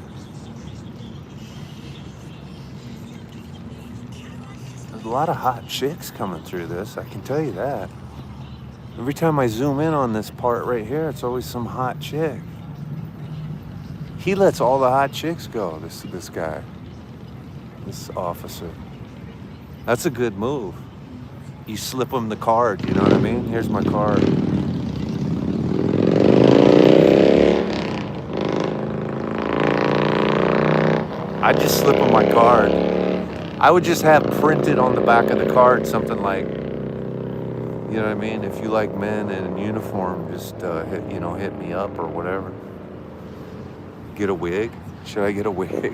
There's a lot of hot chicks coming through this. I can tell you that. Every time I zoom in on this part right here, it's always some hot chick. He lets all the hot chicks go, this guy, this officer. That's a good move. You slip him the card, you know what I mean? Here's my card. I'd just slip him my card. I would just have printed on the back of the card something like, you know what I mean? If you like men in uniform, just hit me up or whatever. Get a wig? Should I get a wig?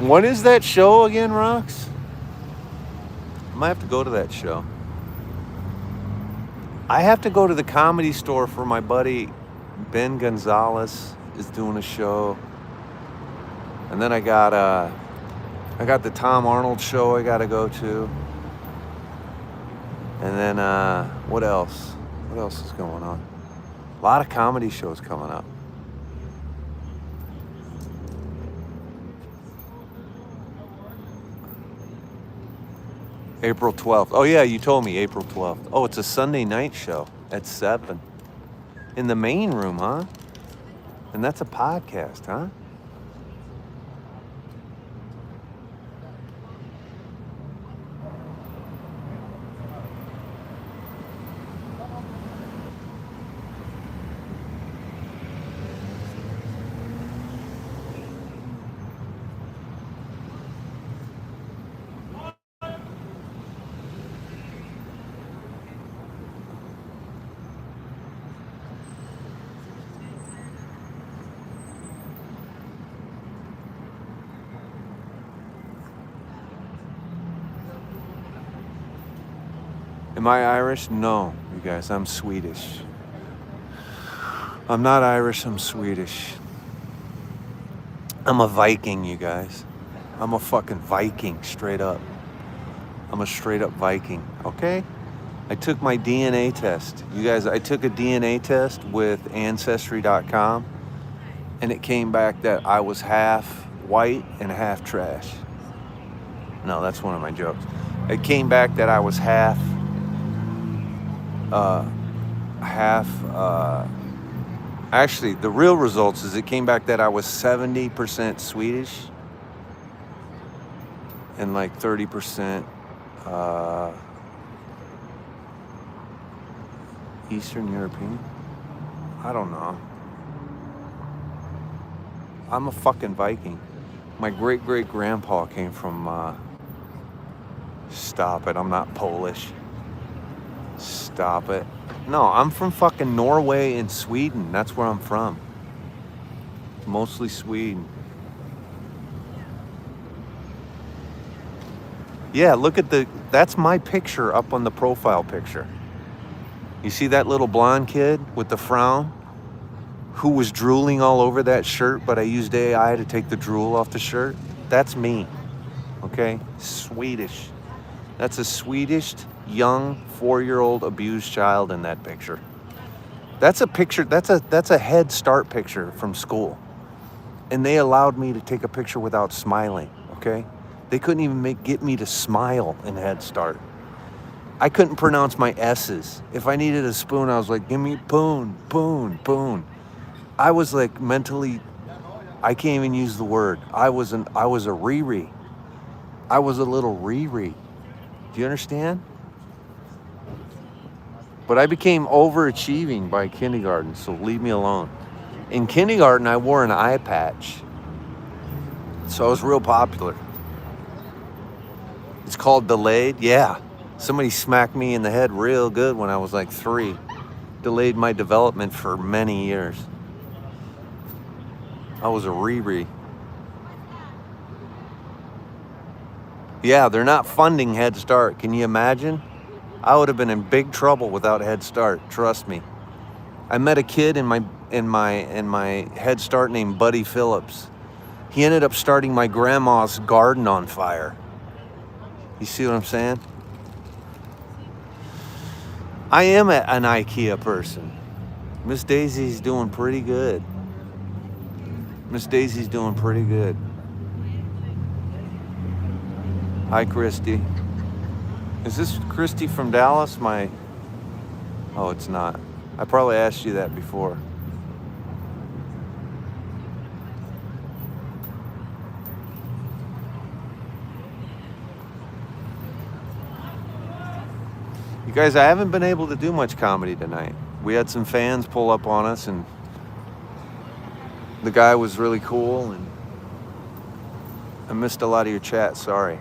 When is that show again, Rox? I might have to go to that show. I have to go to the Comedy Store for my buddy Ben Gonzalez is doing a show. And then I got the Tom Arnold show I got to go to. And then what else? What else is going on? A lot of comedy shows coming up. April 12th. Oh, yeah, you told me April 12th. Oh, it's a Sunday night show at 7. In the main room, huh? And that's a podcast, huh? Am I Irish? No, you guys, I'm Swedish. I'm not Irish, I'm Swedish. I'm a Viking, you guys. I'm a fucking Viking, straight up. I'm a straight up Viking, okay? I took my DNA test. You guys, I took a DNA test with Ancestry.com, and it came back that I was half white and half trash. No, that's one of my jokes. It came back that I was actually, the real results is it came back that I was 70% Swedish and like 30% Eastern European. I don't know. I'm a fucking Viking. My great-great-grandpa came from, stop it, I'm not Polish. Stop it. No, I'm from fucking Norway and Sweden. That's where I'm from. Mostly Sweden. Yeah, look at that's my picture up on the profile picture. You see that little blonde kid with the frown who was drooling all over that shirt, but I used AI to take the drool off the shirt? That's me. Okay? Swedish. That's a Swedish young 4-year-old abused child in that picture. That's a picture, that's a Head Start picture from school. And they allowed me to take a picture without smiling, okay? They couldn't even get me to smile in Head Start. I couldn't pronounce my S's. If I needed a spoon, I was like, give me poon, poon, poon. I was like mentally, I can't even use the word. I was a Riri. I was a little Riri. Do you understand? But I became overachieving by kindergarten, so leave me alone. In kindergarten, I wore an eye patch. So I was real popular. It's called delayed. Yeah. Somebody smacked me in the head real good when I was like 3. Delayed my development for many years. I was a Riri. Yeah, they're not funding Head Start. Can you imagine? I would have been in big trouble without Head Start. Trust me. I met a kid in my Head Start named Buddy Phillips. He ended up starting my grandma's garden on fire. You see what I'm saying? I am an IKEA person. Miss Daisy's doing pretty good. Miss Daisy's doing pretty good. Hi, Christy. Is this Christy from Dallas? Oh, it's not. I probably asked you that before. You guys, I haven't been able to do much comedy tonight. We had some fans pull up on us, and the guy was really cool, and I missed a lot of your chat, sorry.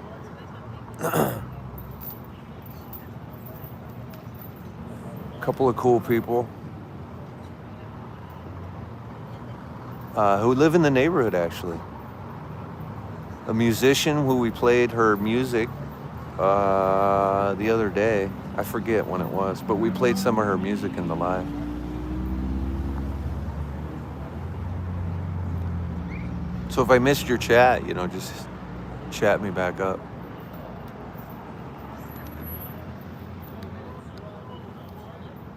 Couple of cool people who live in the neighborhood, actually. A musician who we played her music the other day. I forget when it was, but we played some of her music in the live. So if I missed your chat, just chat me back up.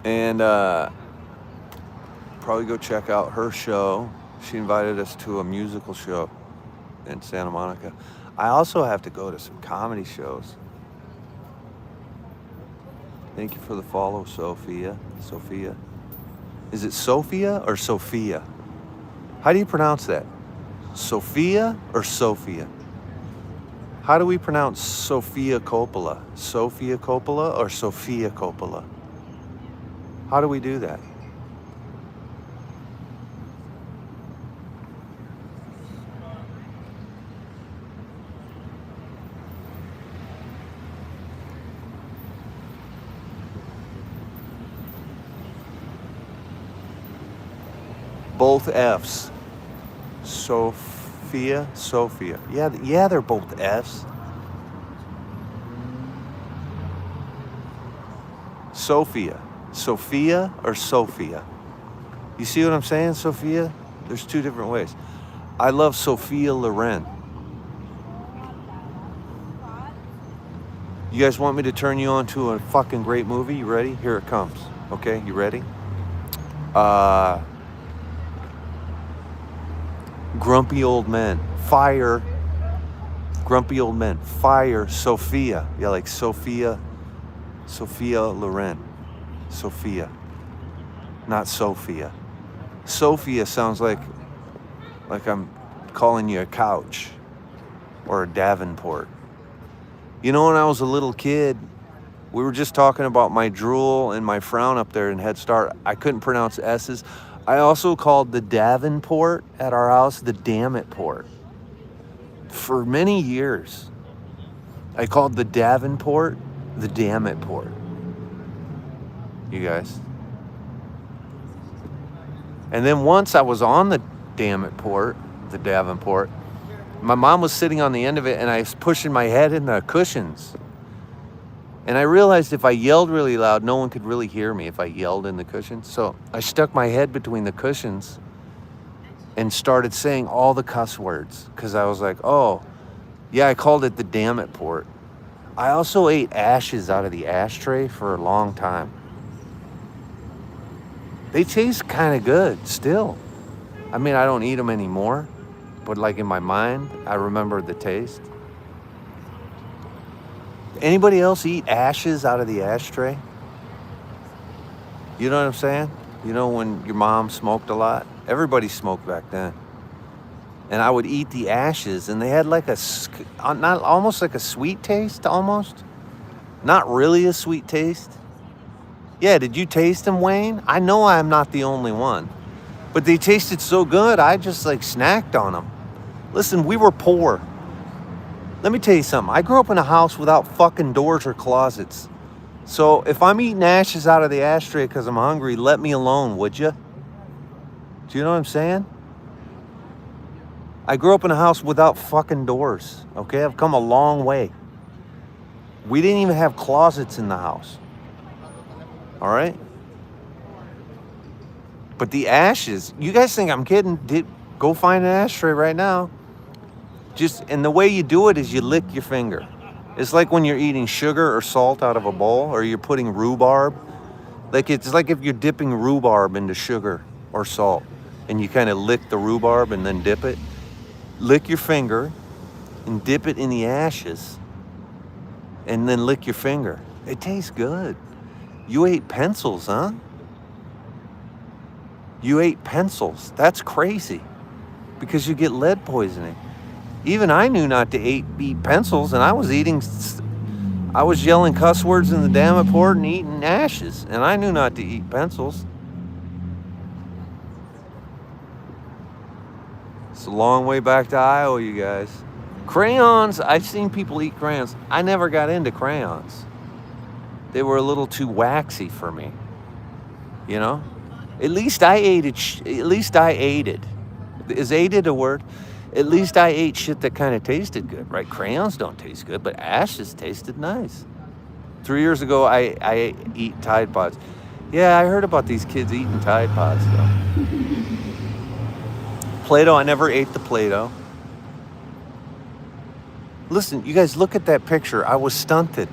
And probably go check out her show. She invited us to a musical show in Santa Monica. I also have to go to some comedy shows. Thank you for the follow, Sophia. Sophia. Is it Sophia or Sophia? How do you pronounce that? Sophia or Sophia? How do we pronounce Sofia Coppola? Sofia Coppola or Sophia Coppola? How do we do that? Both F's. Sophia. Yeah, they're both F's. Sophia or Sophia? You see what I'm saying, Sophia? There's two different ways. I love Sophia Loren. You guys want me to turn you on to a fucking great movie? You ready? Here it comes. Okay, you ready? Grumpy Old Men. Fire. Grumpy Old Men. Fire Sophia. Yeah, like Sophia Loren. Sophia. Not Sophia. Sophia sounds like I'm calling you a couch or a Davenport. When I was a little kid, we were just talking about my drool and my frown up there in Head Start. I couldn't pronounce S's. I also called the Davenport at our house the Damn It Port. For many years, I called the Davenport the Damn It Port. You guys. And then once I was on the Damn It Port, the Davenport, my mom was sitting on the end of it and I was pushing my head in the cushions. And I realized if I yelled really loud, no one could really hear me if I yelled in the cushions. So I stuck my head between the cushions and started saying all the cuss words. Because I was like, oh, yeah, I called it the Damn It Port. I also ate ashes out of the ashtray for a long time. They taste kind of good still. I mean, I don't eat them anymore. But like in my mind, I remember the taste. Anybody else eat ashes out of the ashtray? You know what I'm saying? When your mom smoked a lot? Everybody smoked back then. And I would eat the ashes, and they had like not almost like a sweet taste, almost. Not really a sweet taste. Yeah, did you taste them, Wayne? I know I'm not the only one. But they tasted so good, I just snacked on them. Listen, we were poor. Let me tell you something. I grew up in a house without fucking doors or closets. So if I'm eating ashes out of the ashtray because I'm hungry, let me alone, would you? Do you know what I'm saying? I grew up in a house without fucking doors, okay? I've come a long way. We didn't even have closets in the house. All right? But the ashes, you guys think I'm kidding? Go find an ashtray right now. And the way you do it is you lick your finger. It's like when you're eating sugar or salt out of a bowl, or you're putting rhubarb Like it's like if you're dipping rhubarb into sugar or salt and you kind of lick the rhubarb and then dip it. Lick your finger and dip it in the ashes and then lick your finger. It tastes good. You ate pencils, huh? You ate pencils. That's crazy because you get lead poisoning. Even I knew not to eat pencils, and I was yelling cuss words in the damn port and eating ashes, and I knew not to eat pencils. It's a long way back to Iowa, you guys. Crayons, I've seen people eat crayons. I never got into crayons. They were a little too waxy for me, you know? At least I ate it. At least I ate it. Is aided a word? At least I ate shit that kind of tasted good, right? Crayons don't taste good, but ashes tasted nice. 3 years ago, I eat Tide Pods. Yeah, I heard about these kids eating Tide Pods, though. Play-Doh, I never ate the Play-Doh. Listen, you guys, look at that picture. I was stunted.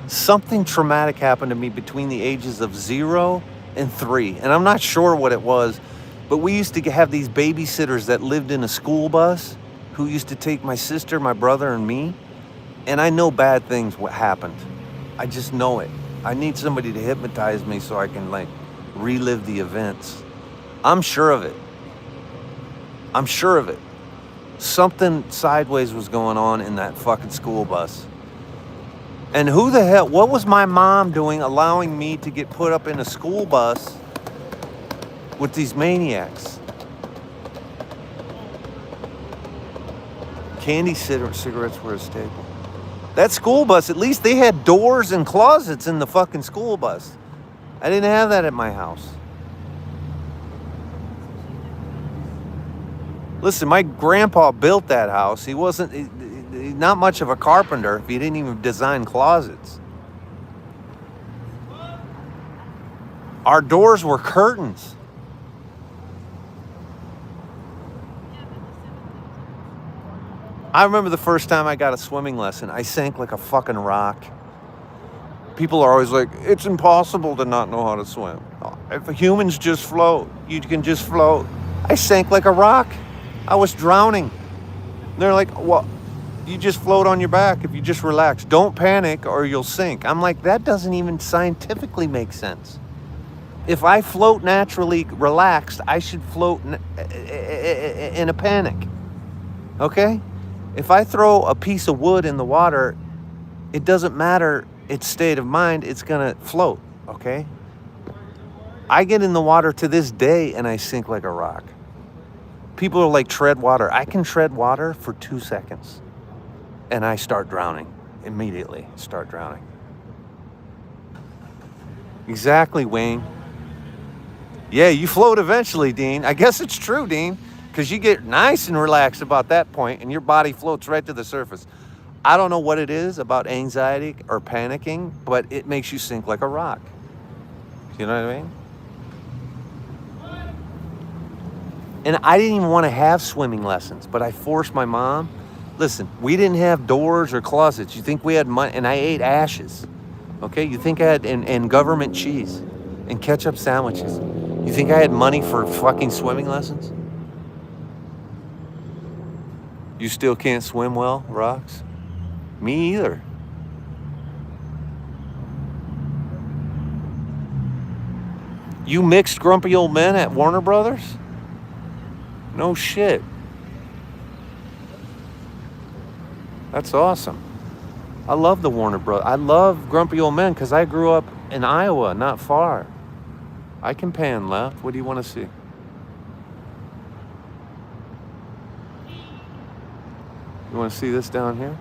Something traumatic happened to me between the ages of 0 and 3. And I'm not sure what it was, but we used to have these babysitters that lived in a school bus who used to take my sister, my brother, and me. And I know bad things what happened. I just know it. I need somebody to hypnotize me so I can, like, relive the events. I'm sure of it. I'm sure of it. Something sideways was going on in that fucking school bus. And who the hell, what was my mom doing allowing me to get put up in a school bus with these maniacs? Candy cigarettes were a staple. That school bus, at least they had doors and closets in the fucking school bus. I didn't have that at my house. Listen, my grandpa built that house. He wasn't, not much of a carpenter if he didn't even design closets. Our doors were curtains. I remember the first time I got a swimming lesson, I sank like a fucking rock. People are always like, it's impossible to not know how to swim. If humans just float, you can just float. I sank like a rock. I was drowning. They're like, well, you just float on your back if you just relax. Don't panic or you'll sink. I'm like, that doesn't even scientifically make sense. If I float naturally relaxed, I should float in a panic. Okay? If I throw a piece of wood in the water, it doesn't matter its state of mind, it's gonna float, okay? I get in the water to this day and I sink like a rock. People are like, tread water. I can tread water for 2 seconds and I start drowning. Immediately start drowning. Exactly, Wayne. Yeah, you float eventually, Dean. I guess it's true, Dean, because you get nice and relaxed about that point and your body floats right to the surface. I don't know what it is about anxiety or panicking, but it makes you sink like a rock. You know what I mean? And I didn't even want to have swimming lessons, but I forced my mom. Listen, we didn't have doors or closets. You think we had money? And I ate ashes. Okay? You think I had, and government cheese and ketchup sandwiches. You think I had money for fucking swimming lessons? You still can't swim well, Rox? Me either. You mixed Grumpy Old Men at Warner Brothers? No shit. That's awesome. I love the Warner Brothers. I love Grumpy Old Men because I grew up in Iowa, not far. I can pan left. What do you want to see? You want to see this down here?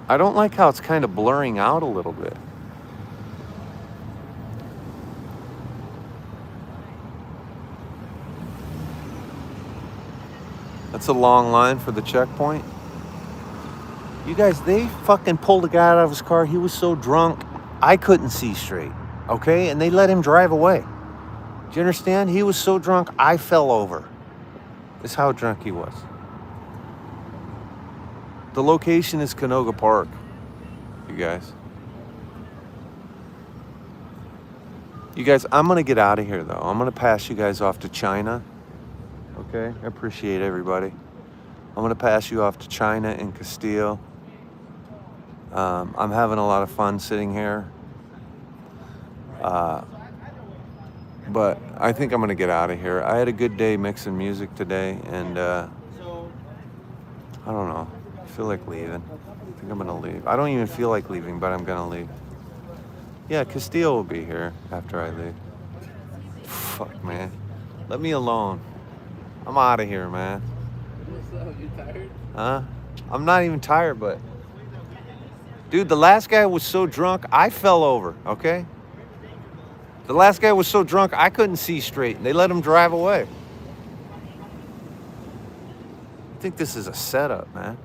I don't like how it's kind of blurring out a little bit. That's a long line for the checkpoint. You guys, they fucking pulled a guy out of his car. He was so drunk, I couldn't see straight. Okay? And they let him drive away. Do you understand? He was so drunk, I fell over. That's how drunk he was. The location is Canoga Park, you guys. You guys, I'm going to get out of here, though. I'm going to pass you guys off to China. Okay? I appreciate everybody. I'm going to pass you off to China and Castile. I'm having a lot of fun sitting here. But I think I'm going to get out of here. I had a good day mixing music today, and I don't know. I feel like leaving. I think I'm going to leave. I don't even feel like leaving, but I'm going to leave. Yeah, Castile will be here after I leave. Fuck, man. Let me alone. I'm out of here, man. What's up? You tired? Huh? I'm not even tired, but... Dude, the last guy was so drunk, I fell over, okay? The last guy was so drunk, I couldn't see straight, and they let him drive away. I think this is a setup, man.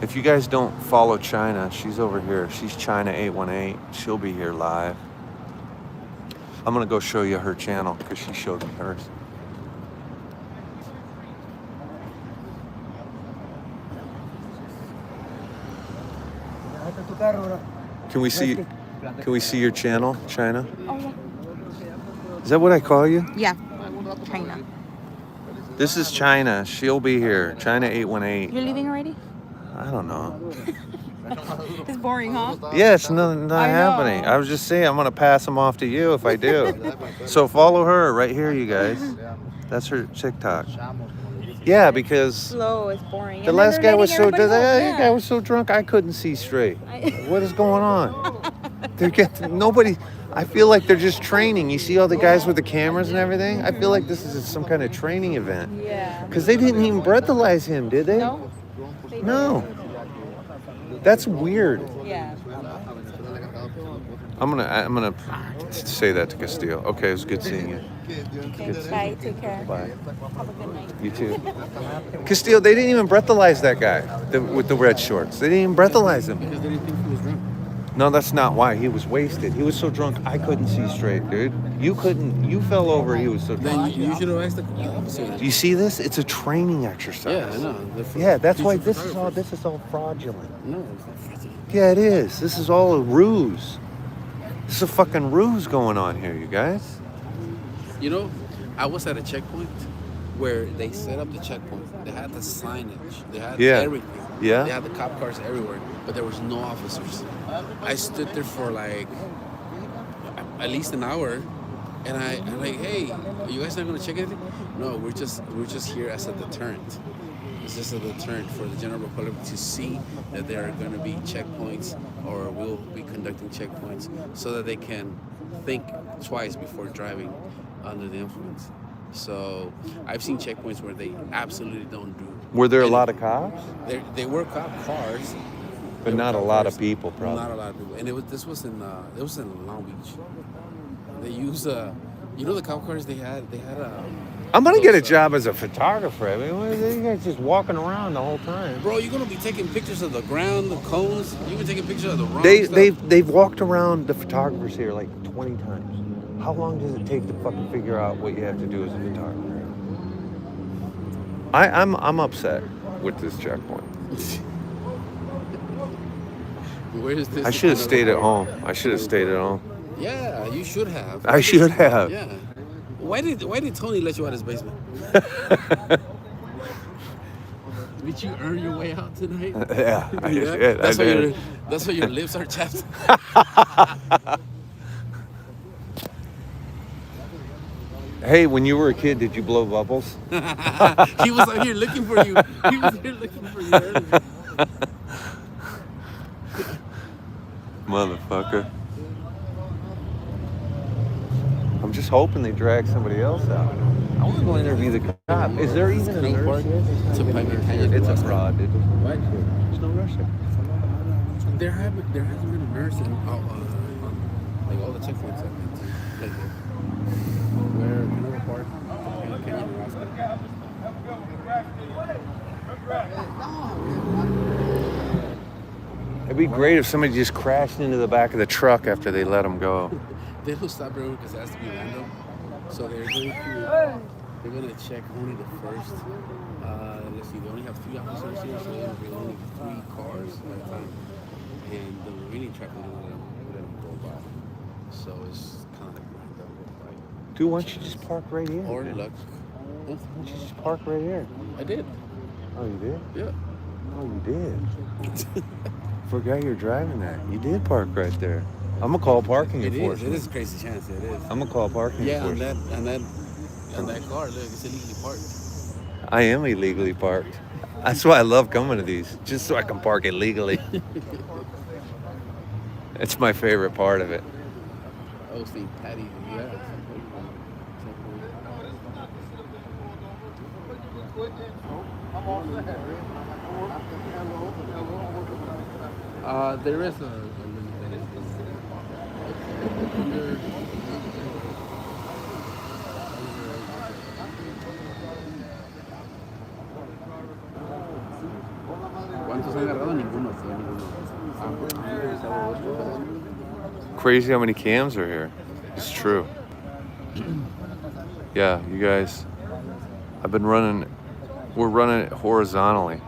If you guys don't follow China, she's over here. She's China 818. She'll be here live. I'm gonna go show you her channel because she showed me hers. Can we see your channel, China? Oh, yeah. Is that what I call you? Yeah. China. This is China. She'll be here. China 818. You're leaving already? I don't know. It's boring, huh? Yeah, it's not I know. happening. I was just saying I'm gonna pass them off to you if I do. So follow her right here, you guys. That's her TikTok. Yeah, because Slow, it's boring. the last guy was so drunk I couldn't see straight. What is going on? Nobody. I feel like they're just training. You see all the guys with the cameras and everything? I feel like this is some kind of training event. Yeah. Because they didn't even breathalyze him, did they? No? No. That's weird. Yeah. I'm gonna say that to Castillo. Okay, it was good seeing you. Okay, bye. Take care. Bye. Have a good night. You too. Castillo, they didn't even breathalyze that guy with the red shorts. They didn't even breathalyze him. Because they didn't think he was drunk. No, that's not why. He was wasted. He was so drunk I couldn't see straight, dude. You couldn't. You fell over. He was so drunk. Then you should have asked the opposite. Do you see this? It's a training exercise. Yeah, I know. Yeah, that's why this is all fraudulent. No, it's not fraudulent. Yeah, it is. This is all a ruse. This is a fucking ruse going on here, you guys. You know, I was at a checkpoint where they set up the checkpoint. They had the signage. They had everything. Yeah. They had the cop cars everywhere, but there was no officers. I stood there for like at least an hour, and I'm like, hey, are you guys not gonna check anything? No, we're just here as a deterrent. It's just a deterrent for the general public to see that there are going to be checkpoints, or we'll be conducting checkpoints, so that they can think twice before driving under the influence. So I've seen checkpoints where they absolutely don't do. Were there a anything. lot of cops? They were cop cars, But not a lot of people, probably. Not a lot of people, and it was in Long Beach. They use you know the cop cars they had I'm gonna get a job as a photographer. I mean, what are you guys just walking around the whole time? Bro, you're gonna be taking pictures of the ground, the cones. You've been taking pictures of the wrong stuff. They've walked around the photographers here like 20 times. How long does it take to fucking figure out what you have to do as a photographer? I'm upset with this checkpoint. Where is this? I should have stayed at home. Yeah, you should have. I should have. Yeah. Why did Tony let you out of his basement? Did you earn your way out tonight? Yeah, I did. That's why your lips are chapped. Hey, when you were a kid, did you blow bubbles? He was out here looking for you. He was here looking for you earlier. Motherfucker. I'm just hoping they drag somebody else out. I want to go interview the cop. Is there even a nurse here? It's a private canyon. It's a fraud, dude. What? There's no nurse here. There hasn't been a nurse in like all the checkpoints I've been to. Like where Canoga Park, Private Canyon, Alaska. be great if somebody just crashed into the back of the truck after they let them go. They don't stop everyone because it has to be random. So they're gonna check only the first. Let's see, they only have 3 officers here, so they'll bring only 3 cars at a time, and the remaining traffic will let them go by. So it's kind of like random. Like, Dude, why don't you just park right here? or man? luck. Why don't you just park right here? I did. Oh, you did? Yeah. Oh, you did. Forgot you're driving that. You did park right there. I'm gonna call parking It is. enforcement. It is a crazy chance. It is. I'm gonna call parking Yeah, on enforcement. that car, look, it's illegally parked. I am illegally parked. That's why I love coming to these, just so I can park illegally. It's my favorite part of it. Oh, St. Patty, yeah. There is a limit. ¿Cuántos han agarrado? Ninguno. Crazy how many cams are here. It's true. Yeah, you guys. We're running it horizontally.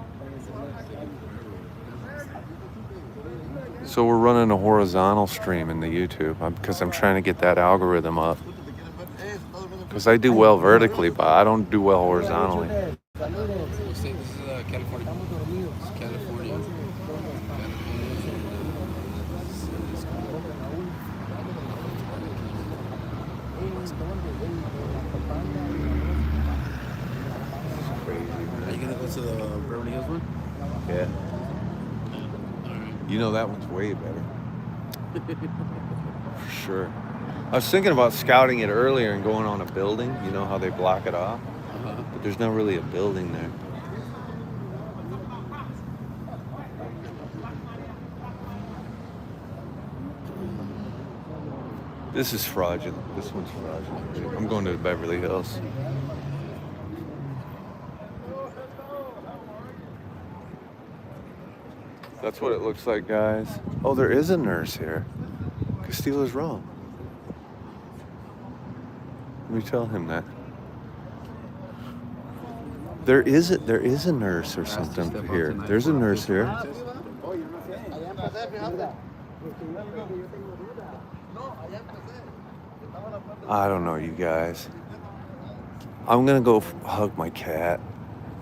So we're running a horizontal stream in the YouTube because I'm trying to get that algorithm up. Because I do well vertically, but I don't do well horizontally. This is California. It's California. Are you gonna go to the Beverly Hills one? Yeah. You know that one's way better. For sure. I was thinking about scouting it earlier and going on a building. You know how they block it off? But there's not really a building there. This is fraudulent. This one's fraudulent. I'm going to Beverly Hills. That's what it looks like, guys. Oh, there is a nurse here. Castillo's wrong. Let me tell him that. There is a nurse or something here. There's a nurse here. I don't know, you guys. I'm gonna go hug my cat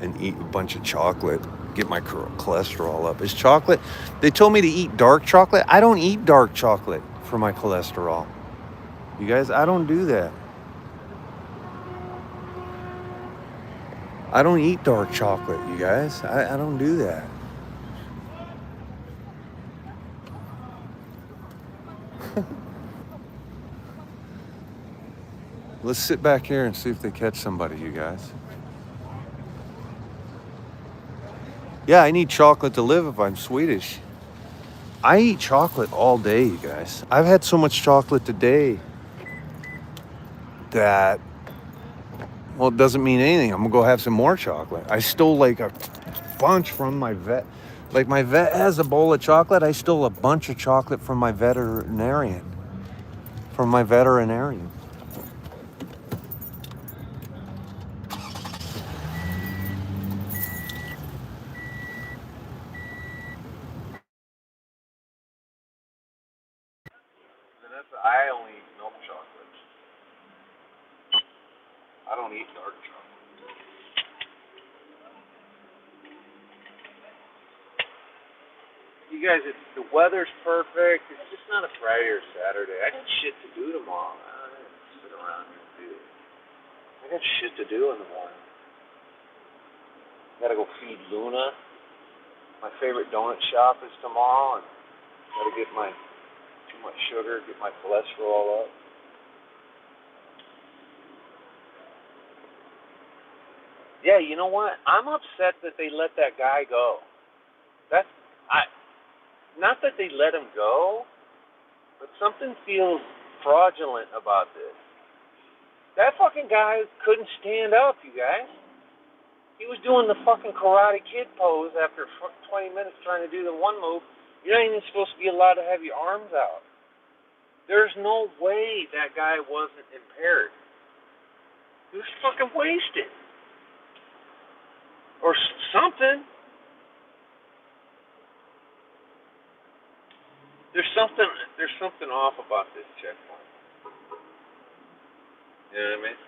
and eat a bunch of chocolate, get my cholesterol up. Is chocolate? They told me to eat dark chocolate. I don't eat dark chocolate for my cholesterol. You guys, I don't do that. I don't eat dark chocolate, you guys. I don't do that. Let's sit back here and see if they catch somebody, you guys. Yeah, I need chocolate to live if I'm Swedish. I eat chocolate all day, you guys. I've had so much chocolate today that, well, it doesn't mean anything. I'm gonna go have some more chocolate. I stole like a bunch from my vet. Like my vet has a bowl of chocolate. I stole a bunch of chocolate from my veterinarian. I only eat milk chocolate. I don't eat dark chocolate. You guys, the weather's perfect. It's just not a Friday or Saturday. I got shit to do tomorrow. I don't have to sit around here and do it. I got shit to do in the morning. Gotta go feed Luna. My favorite donut shop is tomorrow, and gotta get my too much sugar, get my cholesterol up. Yeah, you know what? I'm upset that they let that guy go. Not that they let him go, but something feels fraudulent about this. That fucking guy couldn't stand up, you guys. He was doing the fucking Karate Kid pose after 20 minutes trying to do the one move. You're not even supposed to be allowed to have your arms out. There's no way that guy wasn't impaired. He was fucking wasted. Or something. There's something off about this checkpoint. You know what I mean?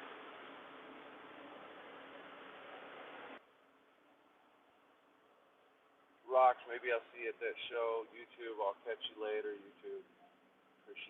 Rocks, maybe I'll see you at that show. YouTube, I'll catch you later, YouTube.